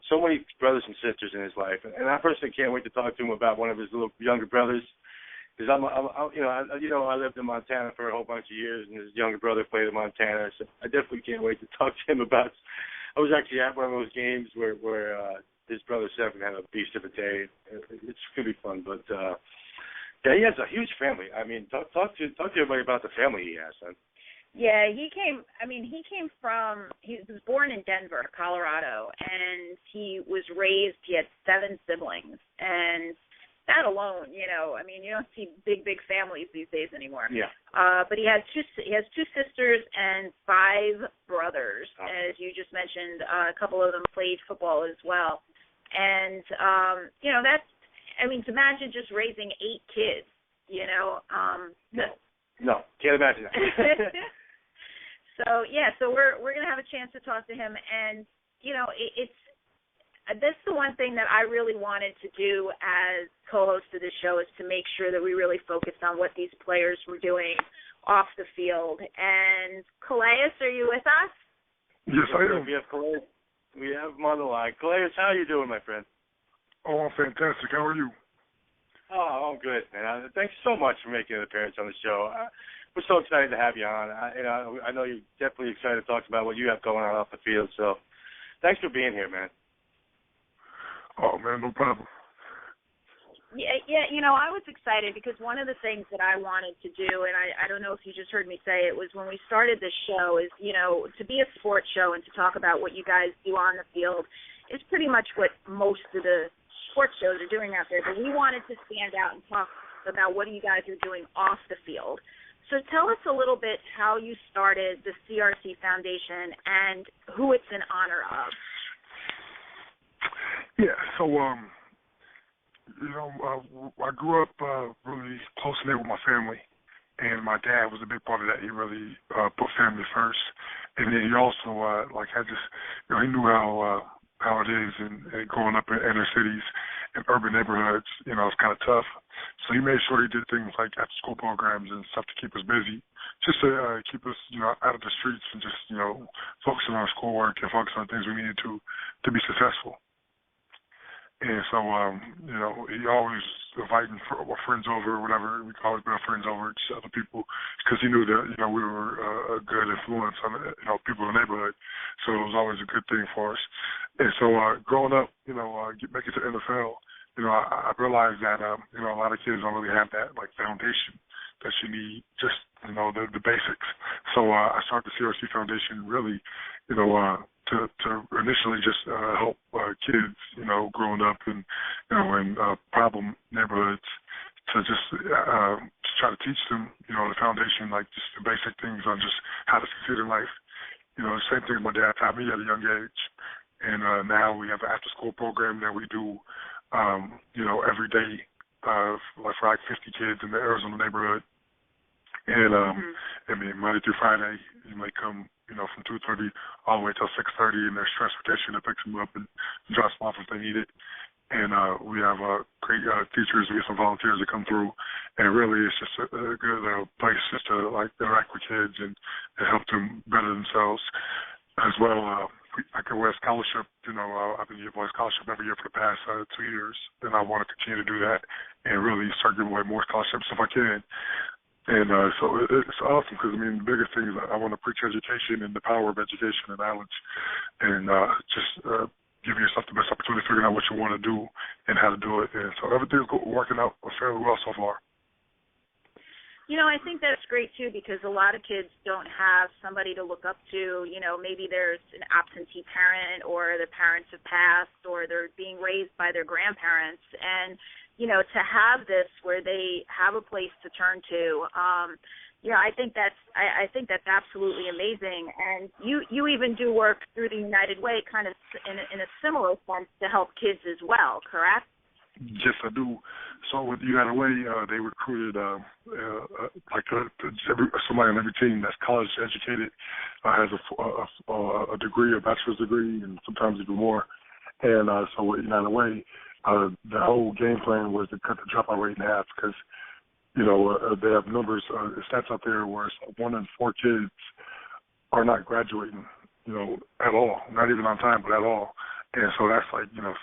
so many brothers and sisters in his life, and I personally can't wait to talk to him about one of his little younger brothers. Because I lived in Montana for a whole bunch of years, and his younger brother played in Montana. So I definitely can't wait to talk to him about. I was actually at one of those games where his brother Stephen had a beast of a day. It's gonna be fun, but yeah, he has a huge family. I mean, talk to everybody about the family he has, son. Yeah, he was born in Denver, Colorado, and he had 7 siblings, and that alone, you know, I mean, you don't see big families these days anymore. Yeah. But he has 2 sisters and 5 brothers, as you just mentioned. A couple of them played football as well. And, you know, to imagine just raising 8 kids, you know. No, can't imagine that. So we're going to have a chance to talk to him. And, you know, it's This is the one thing that I really wanted to do as co-host of the show, is to make sure that we really focused on what these players were doing off the field. And Calais, are you with us? Yes, I am. We have Calais. We have him on the line. Calais, how are you doing, my friend? Oh, I'm fantastic. How are you? Oh, I'm good, man. Thanks so much for making an appearance on the show. We're so excited to have you on. I know you're definitely excited to talk about what you have going on off the field. So, thanks for being here, man. Oh man, no problem. Yeah, I was excited because one of the things that I wanted to do, and I don't know if you just heard me say it, was when we started this show is, to be a sports show and to talk about what you guys do on the field is pretty much what most of the sports shows are doing out there. But we wanted to stand out and talk about what you guys are doing off the field. So tell us a little bit how you started the CRC Foundation and who it's in honor of. Yeah, so I grew up really close knit with my family, and my dad was a big part of that. He really put family first, and then he also had this. He knew how it is, and growing up in inner cities and urban neighborhoods. It's kind of tough. So he made sure he did things like after school programs and stuff to keep us busy, just to keep us out of the streets and just focusing on schoolwork and focusing on things we needed to be successful. And so, he always inviting friends over or whatever. We could always bring our friends over to other people because he knew that, we were a good influence on, people in the neighborhood. So it was always a good thing for us. And so growing up, making it to the NFL, I realized that, a lot of kids don't really have that, foundation that you need, just, the basics. So I started the CRC Foundation really, to initially just help kids, growing up in, in problem neighborhoods, to just try to teach them, the foundation, just the basic things on just how to succeed in life. The same thing my dad taught me at a young age. And now we have an after-school program that we do, every day, for 50 kids in the Arizona neighborhood. And, Monday through Friday, you might come, from 2:30 all the way till 6:30, and there's transportation that picks them up and drops them off if they need it. And we have great teachers. We get some volunteers that come through, and really it's just a good place just to interact with kids and help them better themselves as well. I can wear a scholarship. I've been giving away a scholarship every year for the past 2 years, and I want to continue to do that and really start giving away more scholarships if I can. And so it's awesome because, the biggest thing is I want to preach education and the power of education and knowledge, and giving yourself the best opportunity, figuring out what you want to do and how to do it. And so everything's working out fairly well so far. I think that's great, too, because a lot of kids don't have somebody to look up to. Maybe there's an absentee parent or the parents have passed or they're being raised by their grandparents. And, to have this where they have a place to turn to, I think that's absolutely amazing. And you even do work through the United Way kind of in a similar sense to help kids as well, correct? Yes, I do. So with United Way, they recruited somebody on every team that's college educated, has a degree, a bachelor's degree, and sometimes even more. And so with United Way, the whole game plan was to cut the dropout rate in half because, they have numbers, stats out there where 1 in 4 kids are not graduating, at all, not even on time, but at all. And so that's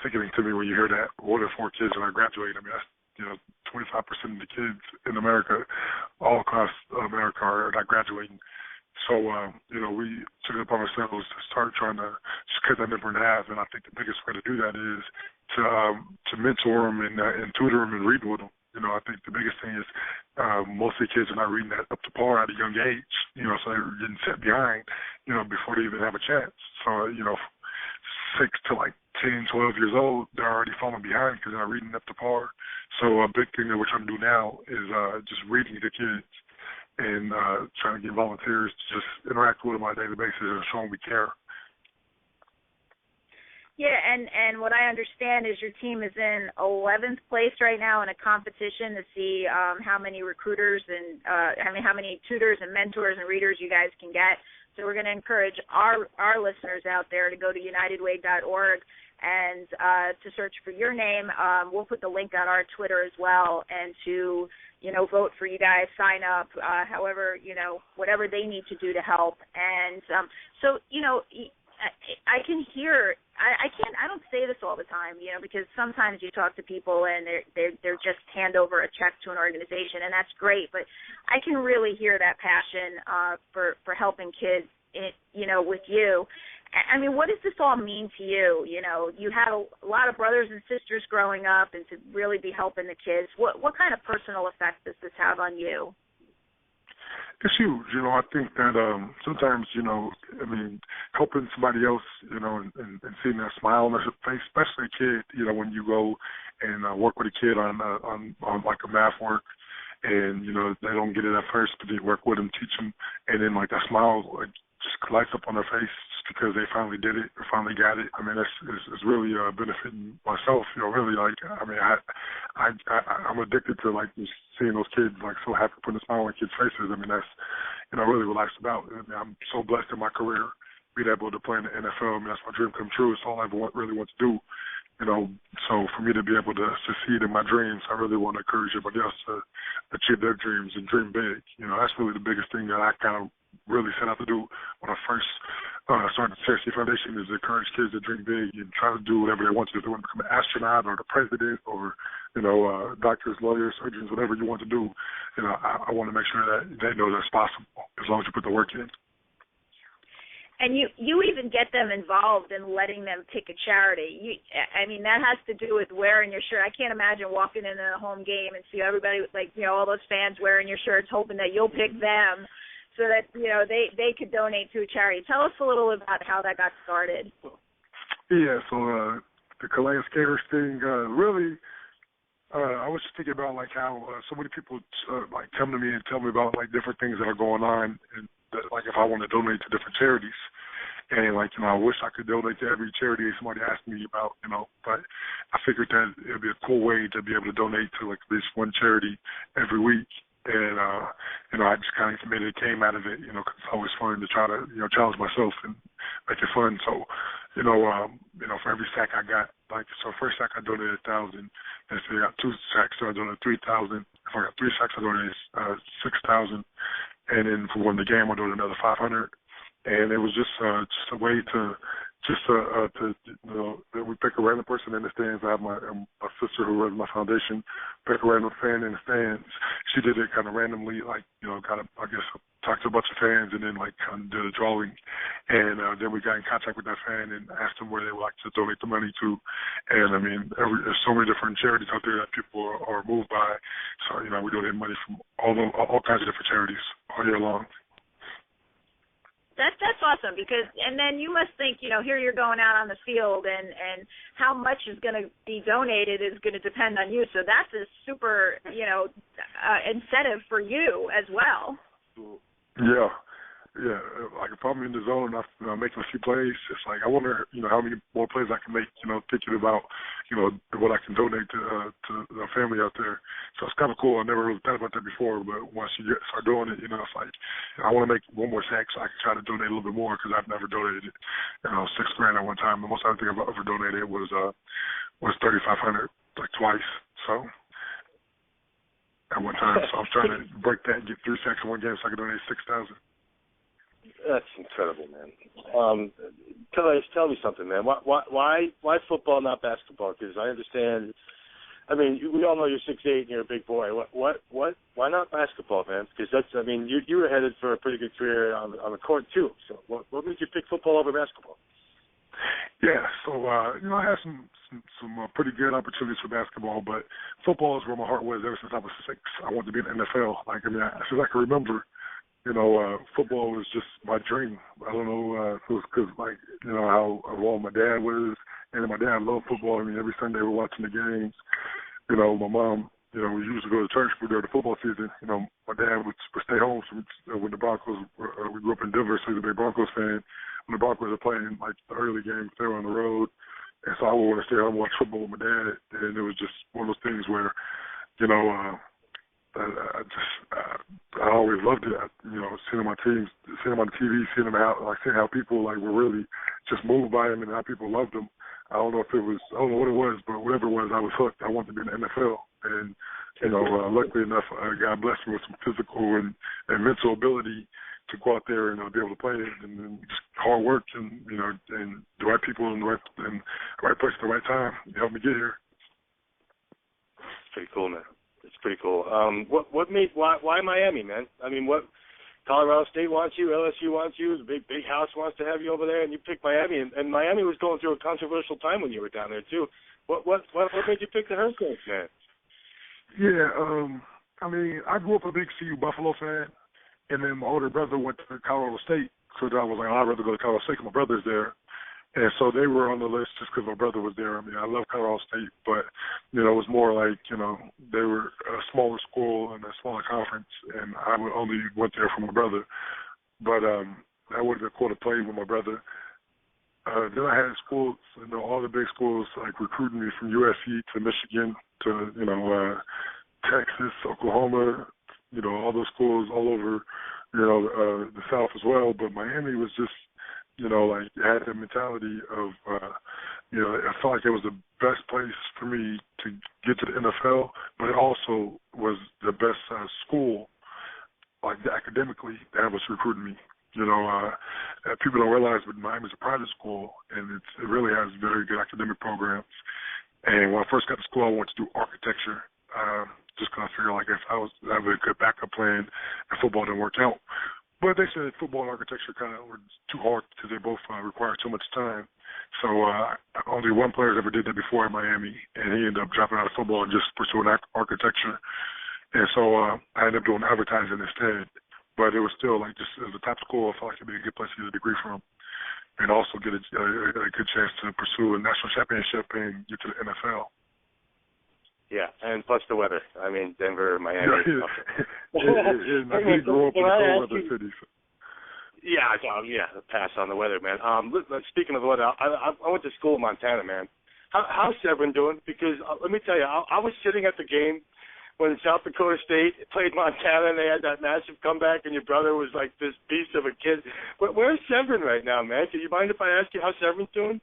sickening to me when you hear that 1 in 4 kids are not graduating. That's 25% of the kids in America, all across America, are not graduating. So we took it upon ourselves to start trying to just cut that number in half. And I think the biggest way to do that is to mentor them and tutor them and read with them. I think the biggest thing is most of the kids are not reading that up to par at a young age. So they're getting set behind, before they even have a chance. So 6 to 10, 12 years old, they're already falling behind because they're not reading up to par. So a big thing that we're trying to do now is just reading to kids and trying to get volunteers to just interact with them on a daily basis and show them we care. Yeah, and what I understand is your team is in 11th place right now in a competition to see how many recruiters and how many tutors and mentors and readers you guys can get. So we're going to encourage our listeners out there to go to unitedway.org and to search for your name. We'll put the link on our Twitter as well, and to, vote for you guys, sign up, however, whatever they need to do to help. And I can hear, I don't say this all the time, because sometimes you talk to people and they're just hand over a check to an organization, and that's great, but I can really hear that passion for helping kids, with you. I mean, what does this all mean to you? You had a lot of brothers and sisters growing up, and to really be helping the kids. What kind of personal effect does this have on you? It's huge. I think that sometimes, helping somebody else, and seeing that smile on their face, especially a kid, when you go and work with a kid on like a math work, and, they don't get it at first, but you work with them, teach them, and then like that smile just lights up on their face just because they finally did it or finally got it. I mean, it's really benefiting myself, really. Like, I mean, I'm addicted to like just seeing those kids like so happy, putting a smile on kids' faces. I mean, that's really what life's about. I mean, I'm so blessed in my career, being able to play in the NFL. I mean, that's my dream come true. It's all I ever really want to do. So for me to be able to succeed in my dreams, I really want to encourage everybody else to achieve their dreams and dream big. That's really the biggest thing that I kind of really set out to do when I first started the CRC Foundation, is to encourage kids to dream big and try to do whatever they want to do. If they want to become an astronaut or the president or, doctors, lawyers, surgeons, whatever you want to do, I want to make sure that they know that's possible as long as you put the work in. And you even get them involved in letting them pick a charity. That has to do with wearing your shirt. I can't imagine walking into a home game and see everybody, all those fans wearing your shirts, hoping that you'll pick them so that, they could donate to a charity. Tell us a little about how that got started. Yeah, so the Calais Campbell thing, really, I was just thinking about, how so many people, come to me and tell me about, different things that are going on, and if I want to donate to different charities. And, I wish I could donate to every charity somebody asked me about, but I figured that it would be a cool way to be able to donate to, at least one charity every week. And, I just kind of committed, came out of it, because it's always fun to try to, challenge myself and make it fun. So, for every sack I got, first sack I donated 1,000. And if I got 2 sacks, so I donated 3,000. If I got 3 sacks, I donated 6,000. And then for when the game, I donated another 500. And it was just a way to we pick a random person in the stands. I have my sister who runs my foundation, pick a random fan in the stands. She did it kind of randomly, talked to a bunch of fans and then kind of did a drawing. And then we got in contact with that fan and asked them where they would like to donate the money to. And there's so many different charities out there that people are moved by. So, we donate money from all kinds of different charities all year long. That's awesome, because, and then you must think, here you're going out on the field, and how much is going to be donated is going to depend on you. So that's a super, incentive for you as well. Yeah. Yeah, if I'm in the zone and I'm making a few plays, it's I wonder, how many more plays I can make, thinking about, what I can donate to the family out there. So it's kind of cool. I never really thought about that before, but once you start doing it, it's I want to make one more sack so I can try to donate a little bit more, because I've never donated, $6,000 at one time. The most I think I've ever donated was $3,500, twice. So at one time, so I was trying to break that and get 3 sacks in one game so I could donate 6,000. That's incredible, man. Tell me something, man. Why football, not basketball? Because I understand. We all know you're 6'8" and you're a big boy. Why not basketball, man? Because you were headed for a pretty good career on the court too. So what made you pick football over basketball? Yeah, so I had some pretty good opportunities for basketball, but football is where my heart was ever since I was 6. I wanted to be in the NFL. Since I can remember. Football was just my dream. I don't know if it was because, how involved my dad was. And my dad loved football. Every Sunday we're watching the games. My mom, we used to go to church during the football season. My dad would stay home. So when the Broncos, we grew up in Denver, so he was a big Broncos fan. When the Broncos were playing, the early games, they were on the road. And so I would want to stay home and watch football with my dad. And it was just one of those things where, I always loved it. Seeing my teams, seeing them on the TV, seeing how people were really just moved by them and how people loved them. I don't know what it was, but whatever it was, I was hooked. I wanted to be in the NFL. And, luckily enough, God blessed me with some physical and mental ability to go out there and be able to play it, and just hard work and, and the right people in the right place at the right time to help me get here. It's pretty cool, man. It's pretty cool. Why Miami, man? I mean, what Colorado State wants you, LSU wants you, the big house wants to have you over there, and you pick Miami, and Miami was going through a controversial time when you were down there too. What made you pick the Hurricanes, man? Yeah, I mean, I grew up a big CU Buffalo fan, and then my older brother went to Colorado State, so I was like, I'd rather go to Colorado State because my brother's there. And so they were on the list just because my brother was there. I mean, I love Colorado State, but, it was more like, they were a smaller school and a smaller conference, and I only went there for my brother. But that would have been cool to play with my brother. Then I had schools, all the big schools, like recruiting me from USC to Michigan to, Texas, Oklahoma, all those schools all over, the South as well. But Miami was just, like it had the mentality of, I felt like it was the best place for me to get to the NFL, but it also was the best school, like academically, that was recruiting me. People don't realize, but Miami's a private school, and it really has very good academic programs. And when I first got to school, I wanted to do architecture, just because I figured like if I was having a good backup plan, and football didn't work out. But they said football and architecture kind of were too hard because they both require too much time. So only one player ever did that before in Miami, and he ended up dropping out of football and just pursuing architecture. And so I ended up doing advertising instead. But it was still like just as a top school, I felt like it'd be a good place to get a degree from, and also get a good chance to pursue a national championship and get to the NFL. Yeah, and plus the weather. I mean, Denver, Miami. I did grow up in cold weather cities. Yeah, pass on the weather, man. Speaking of the weather, I went to school in Montana, man. How's Severin doing? Because let me tell you, I was sitting at the game when South Dakota State played Montana, and they had that massive comeback, and your brother was like this beast of a kid. Where's Severin right now, man? Do you mind if I ask you how Severin's doing?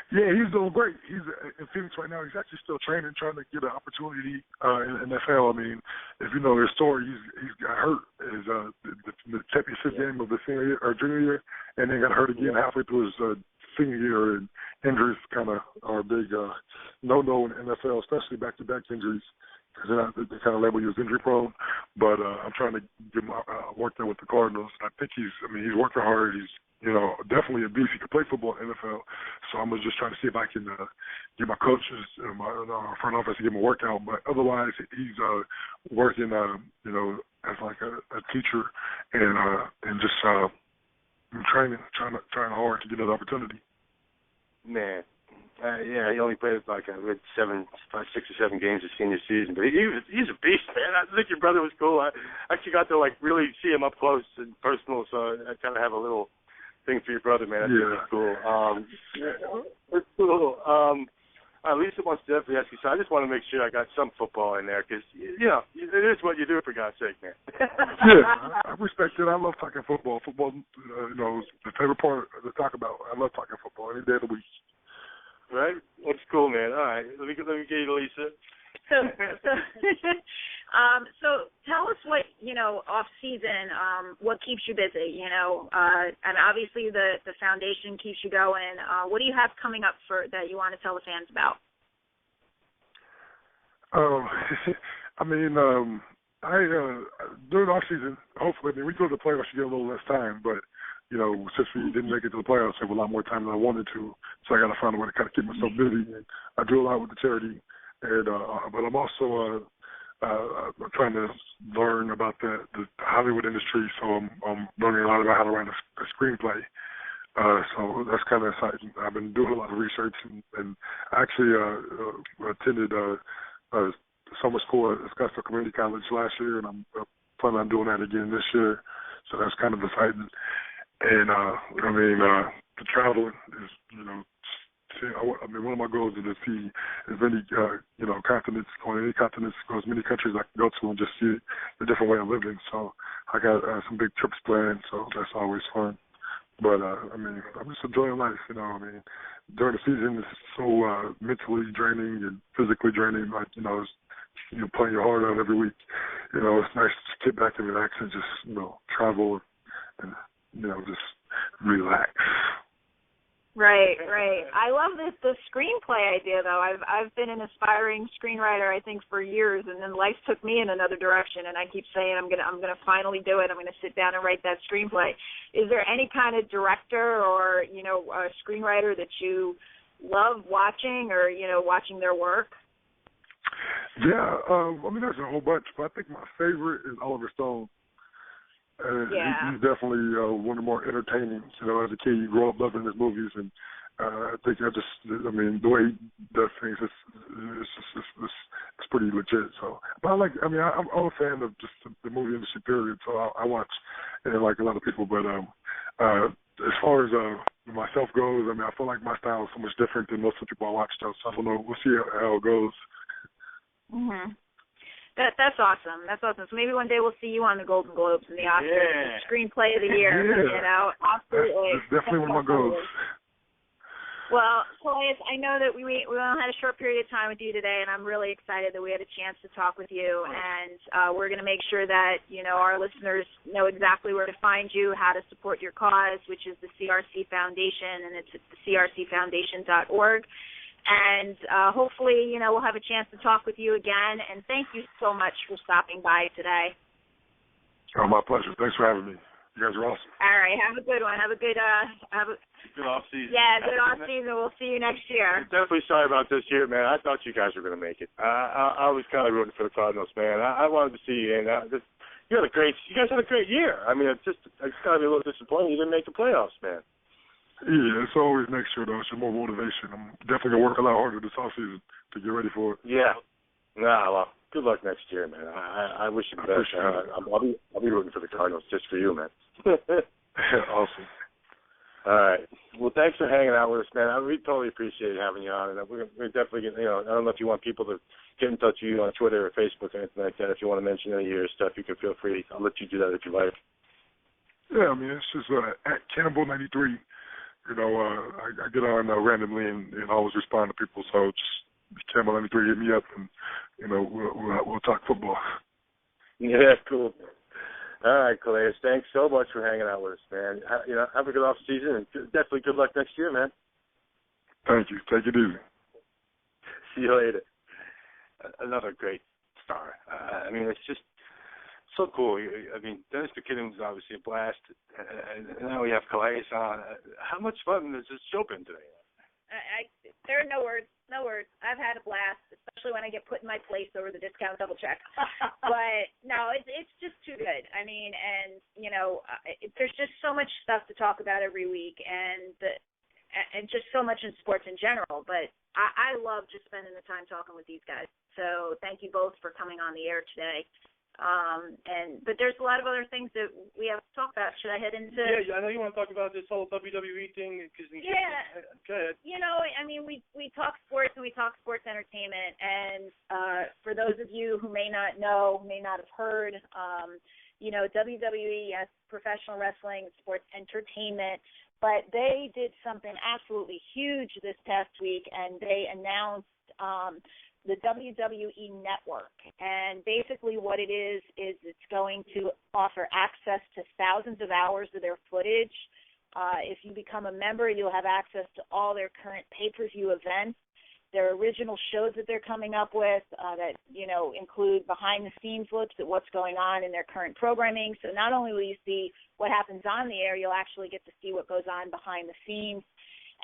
Yeah, he's doing great. He's in Phoenix right now. He's actually still training, trying to get an opportunity in the NFL. I mean, if you know his story, he's got hurt the championship game of the junior year, and then got hurt again halfway through his senior year. And injuries kind of are a big no-no in the NFL, especially back-to-back injuries. Because they kind of label you as injury prone, but I'm trying to get him work there with the Cardinals. I think he's working hard. He's definitely a beast. He can play football in the NFL. So I'm just trying to see if I can get my coaches and my front office to give him a workout. But otherwise, he's working, as like a teacher and just training, trying hard to get another opportunity. Man. Yeah, he only played like 6 or 7 games his senior season, but he's a beast, man. I think your brother was cool. I actually got to like really see him up close and personal, so I kind of have a little thing for your brother, man. That's really cool. It's cool. Lisa wants to definitely ask you, so I just want to make sure I got some football in there because it is what you do, for God's sake, man. Yeah, I respect it. I love talking football. Football, is the favorite part to talk about. I love talking football any day of the week. Right? That's cool, man. All right. Let me get you to Lisa. So tell us what, off season, what keeps you busy, and obviously the foundation keeps you going. What do you have coming up that you want to tell the fans about? During off season, hopefully, we go to the playoffs, you get a little less time, but since we didn't make it to the playoffs, I have a lot more time than I wanted to. So I got to find a way to kind of keep myself busy. And I do a lot with the charity, but I'm also trying to learn about the Hollywood industry. So I'm learning a lot about how to write a screenplay. So that's kind of exciting. I've been doing a lot of research, and I actually attended summer school at Scottsdale Community College last year, and I'm planning on doing that again this year. So that's kind of exciting. And the traveling is, one of my goals is to see as many, continents, go as many countries I can go to and just see the different way of living. So I got some big trips planned, so that's always fun. But I mean, I'm just enjoying life. You know, I mean, during the season it's so mentally draining and physically draining. Like it's, playing your heart out every week. It's nice to get back and relax and just travel and just relax. Right. I love the screenplay idea, though. I've been an aspiring screenwriter, I think, for years, and then life took me in another direction. And I keep saying I'm gonna finally do it. I'm gonna sit down and write that screenplay. Is there any kind of director or a screenwriter that you love watching or watching their work? Yeah, I mean there's a whole bunch, but I think my favorite is Oliver Stone. He's definitely one of the more entertaining. As a kid, you grow up loving his movies, and I think the way he does things, it's pretty legit. So, but I'm a fan of just the movie industry period. So I watch, like a lot of people. But as far as myself goes, I feel like my style is so much different than most of the people I watch. So I don't know. We'll see how it goes. Mhm. That's awesome. So maybe one day we'll see you on the Golden Globes and the Oscars, Screenplay of the Year. Yeah. Absolutely. That's definitely one of my goals. Well, Calais, I know that we only had a short period of time with you today, and I'm really excited that we had a chance to talk with you. And we're going to make sure that our listeners know exactly where to find you, how to support your cause, which is the CRC Foundation, and it's at the crcfoundation.org. And hopefully, we'll have a chance to talk with you again. And thank you so much for stopping by today. Oh, my pleasure. Thanks for having me. You guys are awesome. All right. Have a good one. Have a good good off season. Yeah, good off season. We'll see you next year. I'm definitely sorry about this year, man. I thought you guys were going to make it. I was kind of rooting for the Cardinals, man. I wanted to see you, and you guys had a great year. I mean, it's got to be a little disappointing you didn't make the playoffs, man. Yeah, it's always next year, though. It's more motivation. I'm definitely going to work a lot harder this offseason to get ready for it. Yeah. Well, good luck next year, man. I wish you the best. I'll be rooting for the Cardinals just for you, man. Awesome. All right. Well, thanks for hanging out with us, man. We totally appreciate having you on. And we're definitely getting, I don't know if you want people to get in touch with you on Twitter or Facebook or anything like that. If you want to mention any of your stuff, you can feel free. I'll let you do that if you like. Yeah, I mean, it's just at Campbell93. I get on randomly and always respond to people. So just Campbell93, hit me up, and we'll talk football. Yeah, cool. All right, Calais. Thanks so much for hanging out with us, man. Have a good off season, and definitely good luck next year, man. Thank you. Take it easy. See you later. Another great star. I mean, it's just so cool. I mean, Dennis Mckinnon was obviously a blast, and now we have Calais on. How much fun has this show been today? There are no words. I've had a blast, especially when I get put in my place over the discount double check. But no, it's just too good. I mean, and there's just so much stuff to talk about every week, and just so much in sports in general. But I love just spending the time talking with these guys. So thank you both for coming on the air today. But there's a lot of other things that we have to talk about. Should I head into? Yeah, I know you want to talk about this whole WWE thing. Yeah. Go ahead. I mean, we talk sports and we talk sports entertainment. And for those of you who may not know, who may not have heard, WWE, yes, professional wrestling, sports entertainment. But they did something absolutely huge this past week, and they announced the WWE Network. And basically what it is it's going to offer access to thousands of hours of their footage. If you become a member, you'll have access to all their current pay-per-view events, their original shows that they're coming up with that, include behind-the-scenes looks at what's going on in their current programming. So not only will you see what happens on the air, you'll actually get to see what goes on behind the scenes.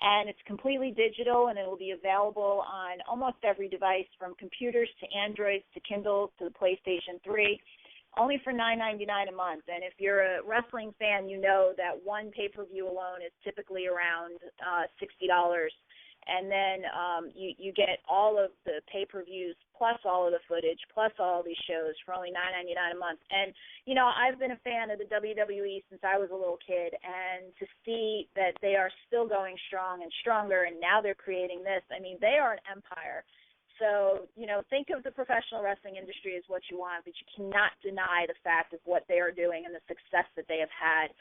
And it's completely digital, and it will be available on almost every device, from computers to Androids to Kindles to the PlayStation 3, only for $9.99 a month. And if you're a wrestling fan, you know that one pay-per-view alone is typically around $60. And then you get all of the pay-per-views plus all of the footage plus all of these shows for only $9.99 a month. And, I've been a fan of the WWE since I was a little kid, and to see that they are still going strong and stronger, and now they're creating this. I mean, they are an empire. So, think of the professional wrestling industry as what you want, but you cannot deny the fact of what they are doing and the success that they have had.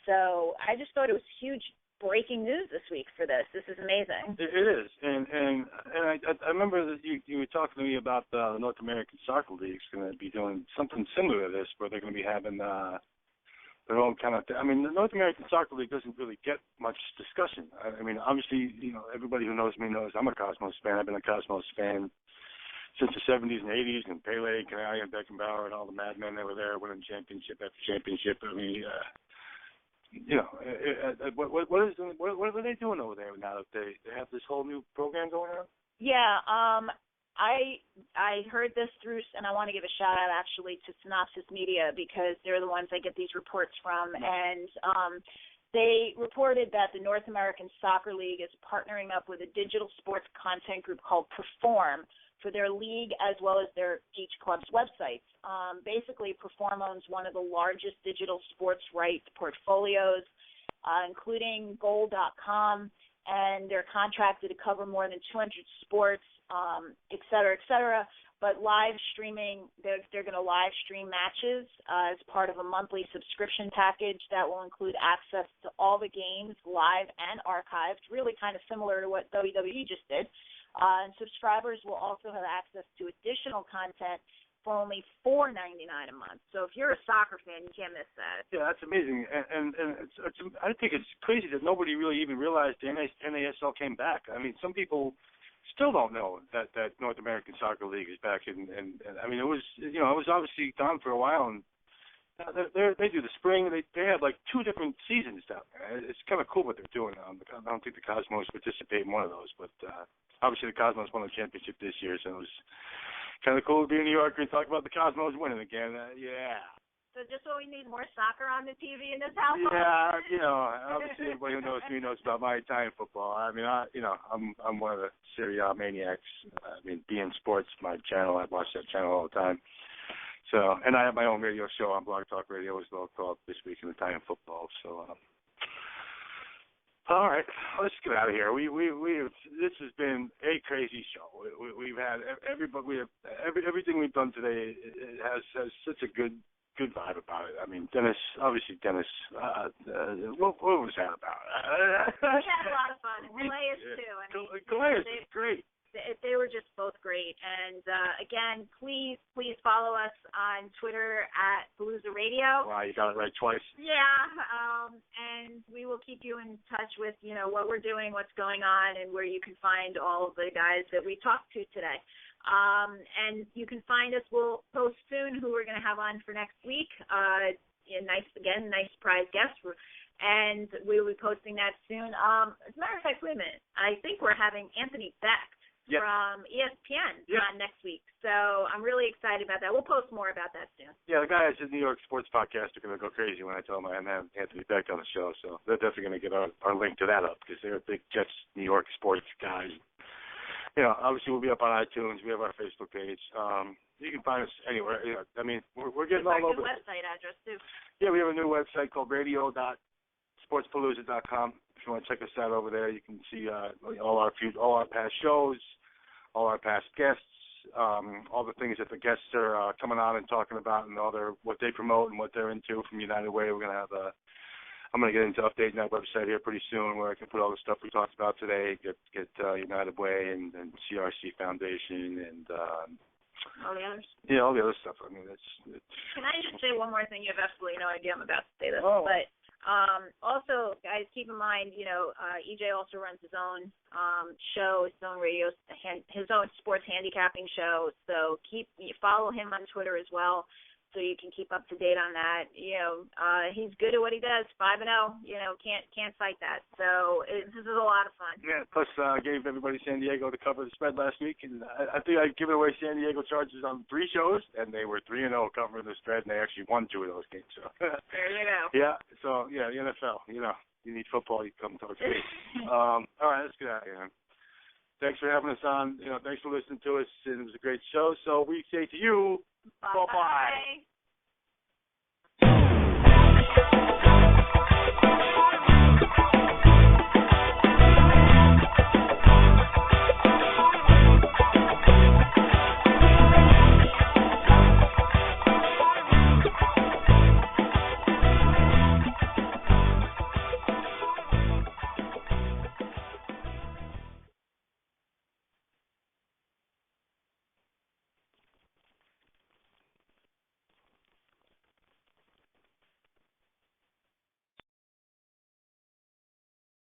So I just thought it was huge breaking news this week for this. This is amazing. It is, and I remember that you were talking to me about the North American Soccer League's going to be doing something similar to this, where they're going to be having their own kind of thing. I mean, the North American Soccer League doesn't really get much discussion. I mean, obviously, everybody who knows me knows I'm a Cosmos fan. I've been a Cosmos fan since the 70s and 80s, and Pelé, Calais, and Beckenbauer, and all the madmen that were there winning championship after championship. I mean, what are they doing over there now that they have this whole new program going on? Yeah, I heard this through, and I want to give a shout out actually to Synopsis Media because they're the ones I get these reports from, and they reported that the North American Soccer League is partnering up with a digital sports content group called Perform for their league as well as each club's websites. Basically, Perform owns one of the largest digital sports rights portfolios, including Goal.com, and they're contracted to cover more than 200 sports, et cetera, but live streaming, they're going to live stream matches as part of a monthly subscription package that will include access to all the games, live and archived, really kind of similar to what WWE just did. And subscribers will also have access to additional content for only $4.99 a month. So if you're a soccer fan, you can't miss that. Yeah, that's amazing. And I think it's crazy that nobody really even realized the NASL came back. I mean, some people still don't know that North American Soccer League is back, and I mean, it was obviously gone for a while, and they do the spring. They have like 2 different seasons down there. It's kind of cool what they're doing. I don't think the Cosmos participate in one of those, but obviously the Cosmos won the championship this year, so it was kind of cool to be in New York and talk about the Cosmos winning again. Yeah. So just so we need more soccer on the TV in this house. Yeah, obviously everybody who knows me knows about my Italian football. I mean, I'm one of the Serie A maniacs. I mean, beIN Sports, my channel, I watch that channel all the time. So, and I have my own radio show on Blog Talk Radio as well called This Week in Italian Football. So, all right, let's get out of here. This has been a crazy show. We've had everything we've done today. It has such a good vibe about it. I mean, Dennis. What was that about? We had a lot of fun. Calais too. I mean, Calais is great. They were just both great. And again, please follow us on Twitter at Palooza Radio. Wow, you got it right twice. Yeah, and we will keep you in touch with what we're doing, what's going on, and where you can find all of the guys that we talked to today. And you can find us. We'll post soon who we're going to have on for next week. Nice surprise guest. And we will be posting that soon. As a matter of fact, wait a minute. I think we're having Anthony Beck from ESPN on next week. So I'm really excited about that. We'll post more about that soon. Yeah, the guys at New York Sports Podcast are going to go crazy when I tell them I have Anthony Beck on the show. So they're definitely going to get our link to that up because they're big Jets New York sports guys. Obviously we'll be up on iTunes. We have our Facebook page. You can find us anywhere. I mean, we're getting all over. Our new website address too. Yeah, we have a new website called radio.sportspalooza.com. If you want to check us out over there, you can see all our past shows, all our past guests, all the things that the guests are coming on and talking about, and what they promote and what they're into from United Way. We're gonna have I'm going to get into updating that website here pretty soon, where I can put all the stuff we talked about today, get United Way and CRC Foundation and all the others. Yeah, all the other stuff. I mean, it's. Can I just say one more thing? You have absolutely no idea I'm about to say this, oh. But also, guys, keep in mind, EJ also runs his own show, his own radio, his own sports handicapping show. So follow him on Twitter as well, so you can keep up to date on that. He's good at what he does, 5-0. Can't fight that. So this is a lot of fun. Yeah. Plus, gave everybody San Diego to cover the spread last week, and I think I'd given away San Diego Chargers on 3 shows, and they were 3-0 covering the spread, and they actually won 2 of those games. So there you go. Yeah. So the NFL. You need football, you come talk to me. All right, let's get out of here, man. Thanks for having us on. Thanks for listening to us. It was a great show. So we say to you, bye-bye.